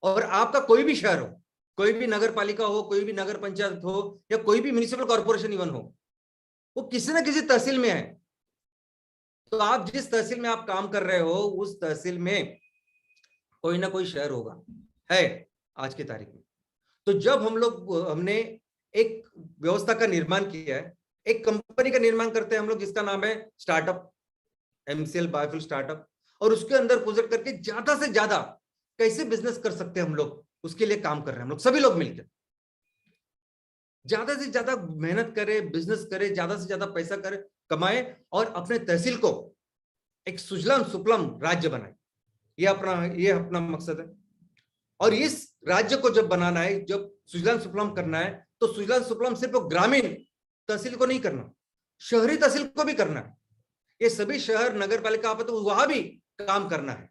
और आपका कोई भी शहर हो, कोई भी नगर पालिका हो, कोई भी नगर पंचायत हो, या कोई भी म्युनिसिपल कॉर्पोरेशन इवन हो, वो किसी ना किसी तहसील में है। तो आप जिस तहसील में आप काम कर रहे हो, उस तहसील में कोई ना कोई शहर होगा, है आज की तारीख में। तो जब हमने एक व्यवस्था का निर्माण किया है, एक कंपनी का निर्माण करते हैं हम लोग, जिसका नाम है स्टार्टअप, एमसीएल बायोफ्यूल स्टार्टअप, और उसके अंदर प्रोजेक्ट करके ज्यादा से ज्यादा कैसे बिजनेस कर सकते हैं हम लोग, उसके लिए काम कर रहे हैं हम लोग, सभी लोग मिलकर ज्यादा से ज्यादा मेहनत करें, बिजनेस करें, ज्यादा से ज्यादा पैसा करें, कमाएं, और अपने तहसील को एक सुजलाम सुफलाम राज्य बनाए। ये अपना मकसद है। और इस राज्य को जब बनाना है, जब सुजलाम सुफलाम करना है, तो सुजलाम सुफलाम सिर्फ ग्रामीण तहसील को नहीं करना, शहरी तहसील को भी करना है। ये सभी शहर, नगर पालिका, तो वहां भी काम करना है।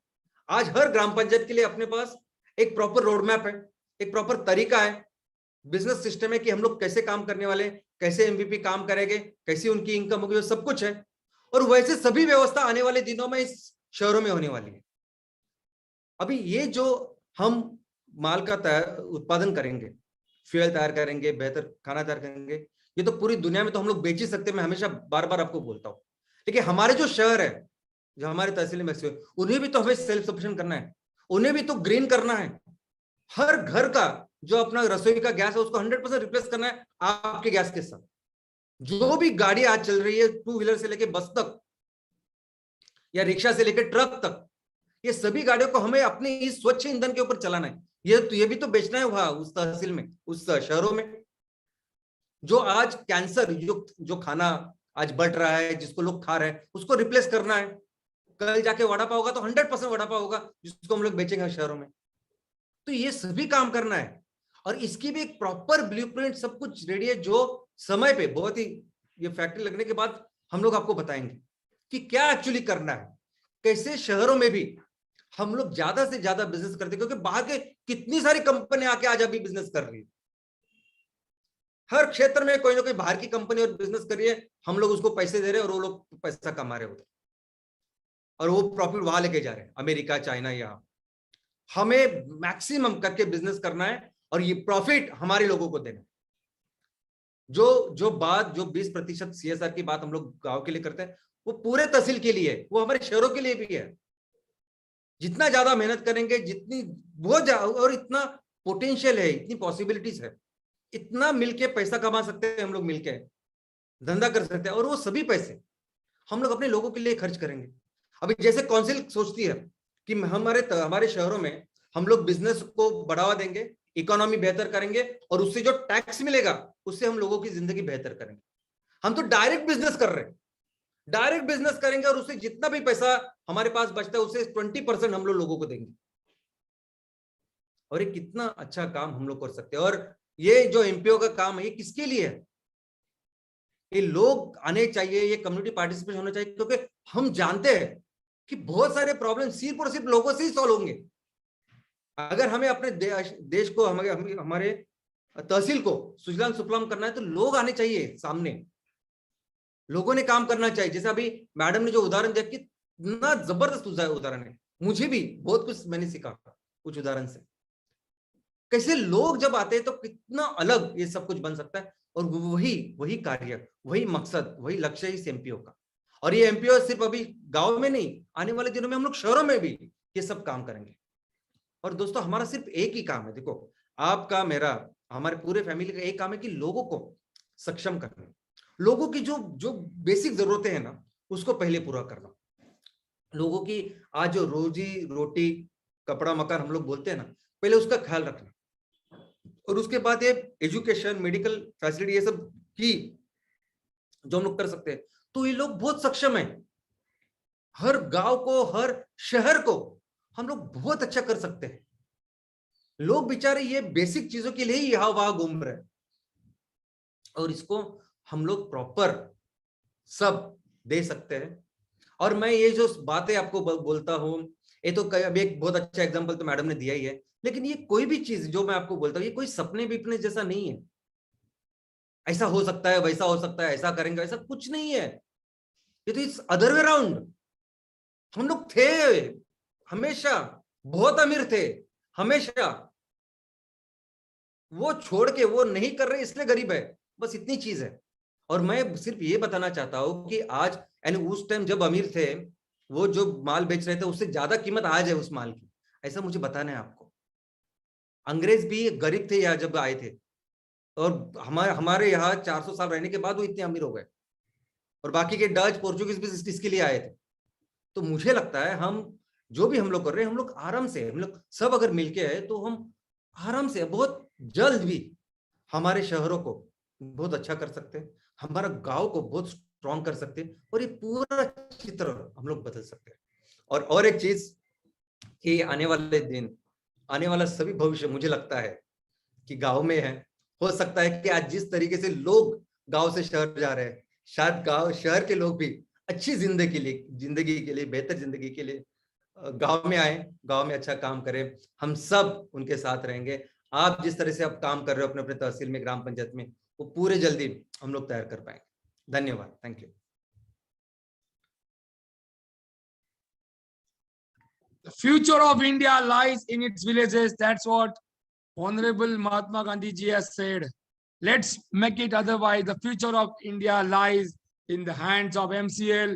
आज हर ग्राम पंचायत के लिए अपने पास एक प्रॉपर रोड मैप है, एक प्रॉपर तरीका है, बिजनेस सिस्टम है कि हम लोग कैसे काम करने वाले, कैसे एमवीपी काम करेंगे, कैसे उनकी इनकम होगी, सब कुछ है। और वैसे सभी व्यवस्था आने वाले दिनों में इस शहरों में होने वाली है। अभी ये जो हम माल का उत्पादन करेंगे, फ्यूल तैयार करेंगे, बेहतर खाना तैयार करेंगे, ये तो पूरी दुनिया में तो हम लोग बेच ही सकते हैं। मैं हमेशा बार बार आपको बोलता हूँ, लेकिन हमारे जो शहर है, जो हमारे तहसील में, उन्हें भी तो हमें सेल्फ सफिशिएंट करना है, उन्हें भी तो ग्रीन करना है। हर घर का जो अपना रसोई का गैस है उसको 100% रिप्लेस करना है आपके गैस के साथ। जो भी गाड़ी आज चल रही है, 2 व्हीलर से लेके बस तक या रिक्शा से लेकर ट्रक तक, ये सभी गाड़ियों को हमें अपने इस स्वच्छ ईंधन के ऊपर चलाना है। ये भी तो बेचना है वहां उस तहसील में, उस शहरों में। जो आज कैंसर युक्त जो खाना आज बढ़ रहा है, जिसको लोग खा रहे हैं, उसको रिप्लेस करना है। कल जाके वड़ा पाव होगा तो 100% वड़ा पाव होगा जिसको हम लोग बेचेंगे शहरों में। तो ये सभी काम करना है, और इसकी भी एक प्रॉपर ब्लूप्रिंट सब कुछ रेडी है, जो समय पे बहुत ही, ये फैक्ट्री लगने के बाद हम लोग आपको बताएंगे कि क्या एक्चुअली करना है, कैसे शहरों में भी हम लोग ज्यादा से ज्यादा बिजनेस करते हैं। क्योंकि बाहर के कितनी सारी कंपनी आके आज अभी बिजनेस कर रही है, हर क्षेत्र में कोई ना कोई बाहर की कंपनी और बिजनेस कर रही है। हम लोग उसको पैसे दे रहे हैं और वो लोग पैसा कमा रहे होते हैं, और वो प्रॉफिट वहां लेके जा रहे हैं, अमेरिका, चाइना। यहाँ हमें मैक्सिमम करके बिजनेस करना है और ये प्रॉफिट हमारे लोगों को देना है। जो 20% CSR की बात हम लोग गांव के लिए करते हैं, वो पूरे तहसील के लिए है, वो हमारे शहरों के लिए भी है। जितना ज्यादा मेहनत करेंगे, जितनी बहुत और इतना पोटेंशियल है, इतनी पॉसिबिलिटीज है, इतना मिलके पैसा कमा सकते हैं हम लोग, मिलके धंधा कर सकते हैं, और वो सभी पैसे हम लोग अपने लोगों के लिए खर्च करेंगे। अभी जैसे काउंसिल सोचती है कि हमारे शहरों में हम लोग बिजनेस को बढ़ावा देंगे, इकोनॉमी बेहतर करेंगे, और उससे जो टैक्स मिलेगा उससे हम लोगों की जिंदगी बेहतर करेंगे। हम तो डायरेक्ट बिजनेस कर रहे हैं, डायरेक्ट बिजनेस करेंगे, और उससे जितना भी पैसा हमारे पास बचता है उससे 20% हम लोगों को देंगे। और ये कितना अच्छा काम हम लोग कर सकते हैं। और ये जो एमपीओ का काम है, ये किसके लिए है? ये लोग आने चाहिए, ये कम्युनिटी पार्टिसिपेशन होना चाहिए, क्योंकि हम जानते हैं कि बहुत सारे प्रॉब्लम सिर्फ और सिर्फ लोगों से ही सॉल्व होंगे। अगर हमें अपने देश को, हमारे तहसील को सुजलाम सुफलाम करना है, तो लोग आने चाहिए सामने, लोगों ने काम करना चाहिए। जैसे अभी मैडम ने जो उदाहरण दिया, कितना जबरदस्त उदाहरण है, मुझे भी बहुत कुछ मैंने सीखा कुछ उदाहरण से। कैसे लोग जब आते हैं तो कितना अलग ये सब कुछ बन सकता है। और वही कार्य, वही मकसद, वही लक्ष्य है इस एमपीओ का। और ये एमपीओ सिर्फ अभी गांव में नहीं, आने वाले दिनों में हम लोग शहरों में भी ये सब काम करेंगे। और दोस्तों, हमारा सिर्फ एक ही काम है, देखो, आपका, मेरा, हमारे पूरे फैमिली का एक काम है कि लोगों को सक्षम करना, लोगों की जो जो बेसिक जरूरतें हैं ना, उसको पहले पूरा करना। लोगों की आज जो रोजी रोटी, कपड़ा मकान हम लोग बोलते हैं ना, पहले उसका ख्याल रखना, और उसके बाद ये एजुकेशन, मेडिकल फैसिलिटी, ये सब की जो हम लोग कर सकते हैं। तो ये लोग बहुत सक्षम है, हर गांव को, हर शहर को हम लोग बहुत अच्छा कर सकते हैं। लोग बेचारे ये बेसिक चीजों के लिए ही यहाँ वहां घूम रहे हैं, और इसको हम लोग प्रॉपर सब दे सकते हैं। और मैं ये जो बातें आपको बोलता हूँ, ये तो अभी एक बहुत अच्छा एग्जांपल तो मैडम ने दिया ही है, लेकिन ये कोई भी चीज जो मैं आपको बोलता हूँ, ये कोई सपने विपने जैसा नहीं है। ऐसा हो सकता है, वैसा हो सकता है, ऐसा करेंगे, ऐसा कुछ नहीं है। ये तो इस अदर वे राउंड। हम लोग थे हमेशा बहुत अमीर थे, हमेशा, वो छोड़ के वो नहीं कर रहे इसलिए गरीब है, बस इतनी चीज है। और मैं सिर्फ ये बताना चाहता हूं कि आज, यानी उस टाइम जब अमीर थे, वो जो माल बेच रहे थे उससे ज्यादा कीमत आज है उस माल की, ऐसा मुझे बताना है आपको। अंग्रेज भी गरीब थे यहाँ जब आए थे, और हमारे यहाँ 400 साल रहने के बाद वो इतने अमीर हो गए, और बाकी के डच, पोर्चुगीज भी इसके लिए आए थे। तो मुझे लगता है हम जो भी हम लोग कर रहे हैं, हम लोग आराम से, हम लोग सब अगर मिलके आए तो हम आराम से बहुत जल्द भी हमारे शहरों को बहुत अच्छा कर सकते हैं, हमारा गांव को बहुत स्ट्रॉन्ग कर सकते हैं, और ये पूरा चित्र हम लोग बदल सकते हैं। और एक चीज कि आने वाले दिन, आने वाला सभी भविष्य मुझे लगता है कि गांव में है। हो सकता है कि आज जिस तरीके से लोग गांव से शहर जा रहे हैं, शायद गांव, शहर के लोग भी अच्छी जिंदगी के लिए, बेहतर जिंदगी के लिए गांव में आए, गांव में अच्छा काम करें। हम सब उनके साथ रहेंगे। आप जिस तरह से आप काम कर रहे हो अपने अपने तहसील में, ग्राम पंचायत में, वो पूरे जल्दी हम लोग तैयार कर पाएंगे। धन्यवाद, thank you.
The future of India lies in its villages. That's what Honorable Mahatma Gandhi ji has said. Let's make it otherwise. The future of India lies in the hands of MCL,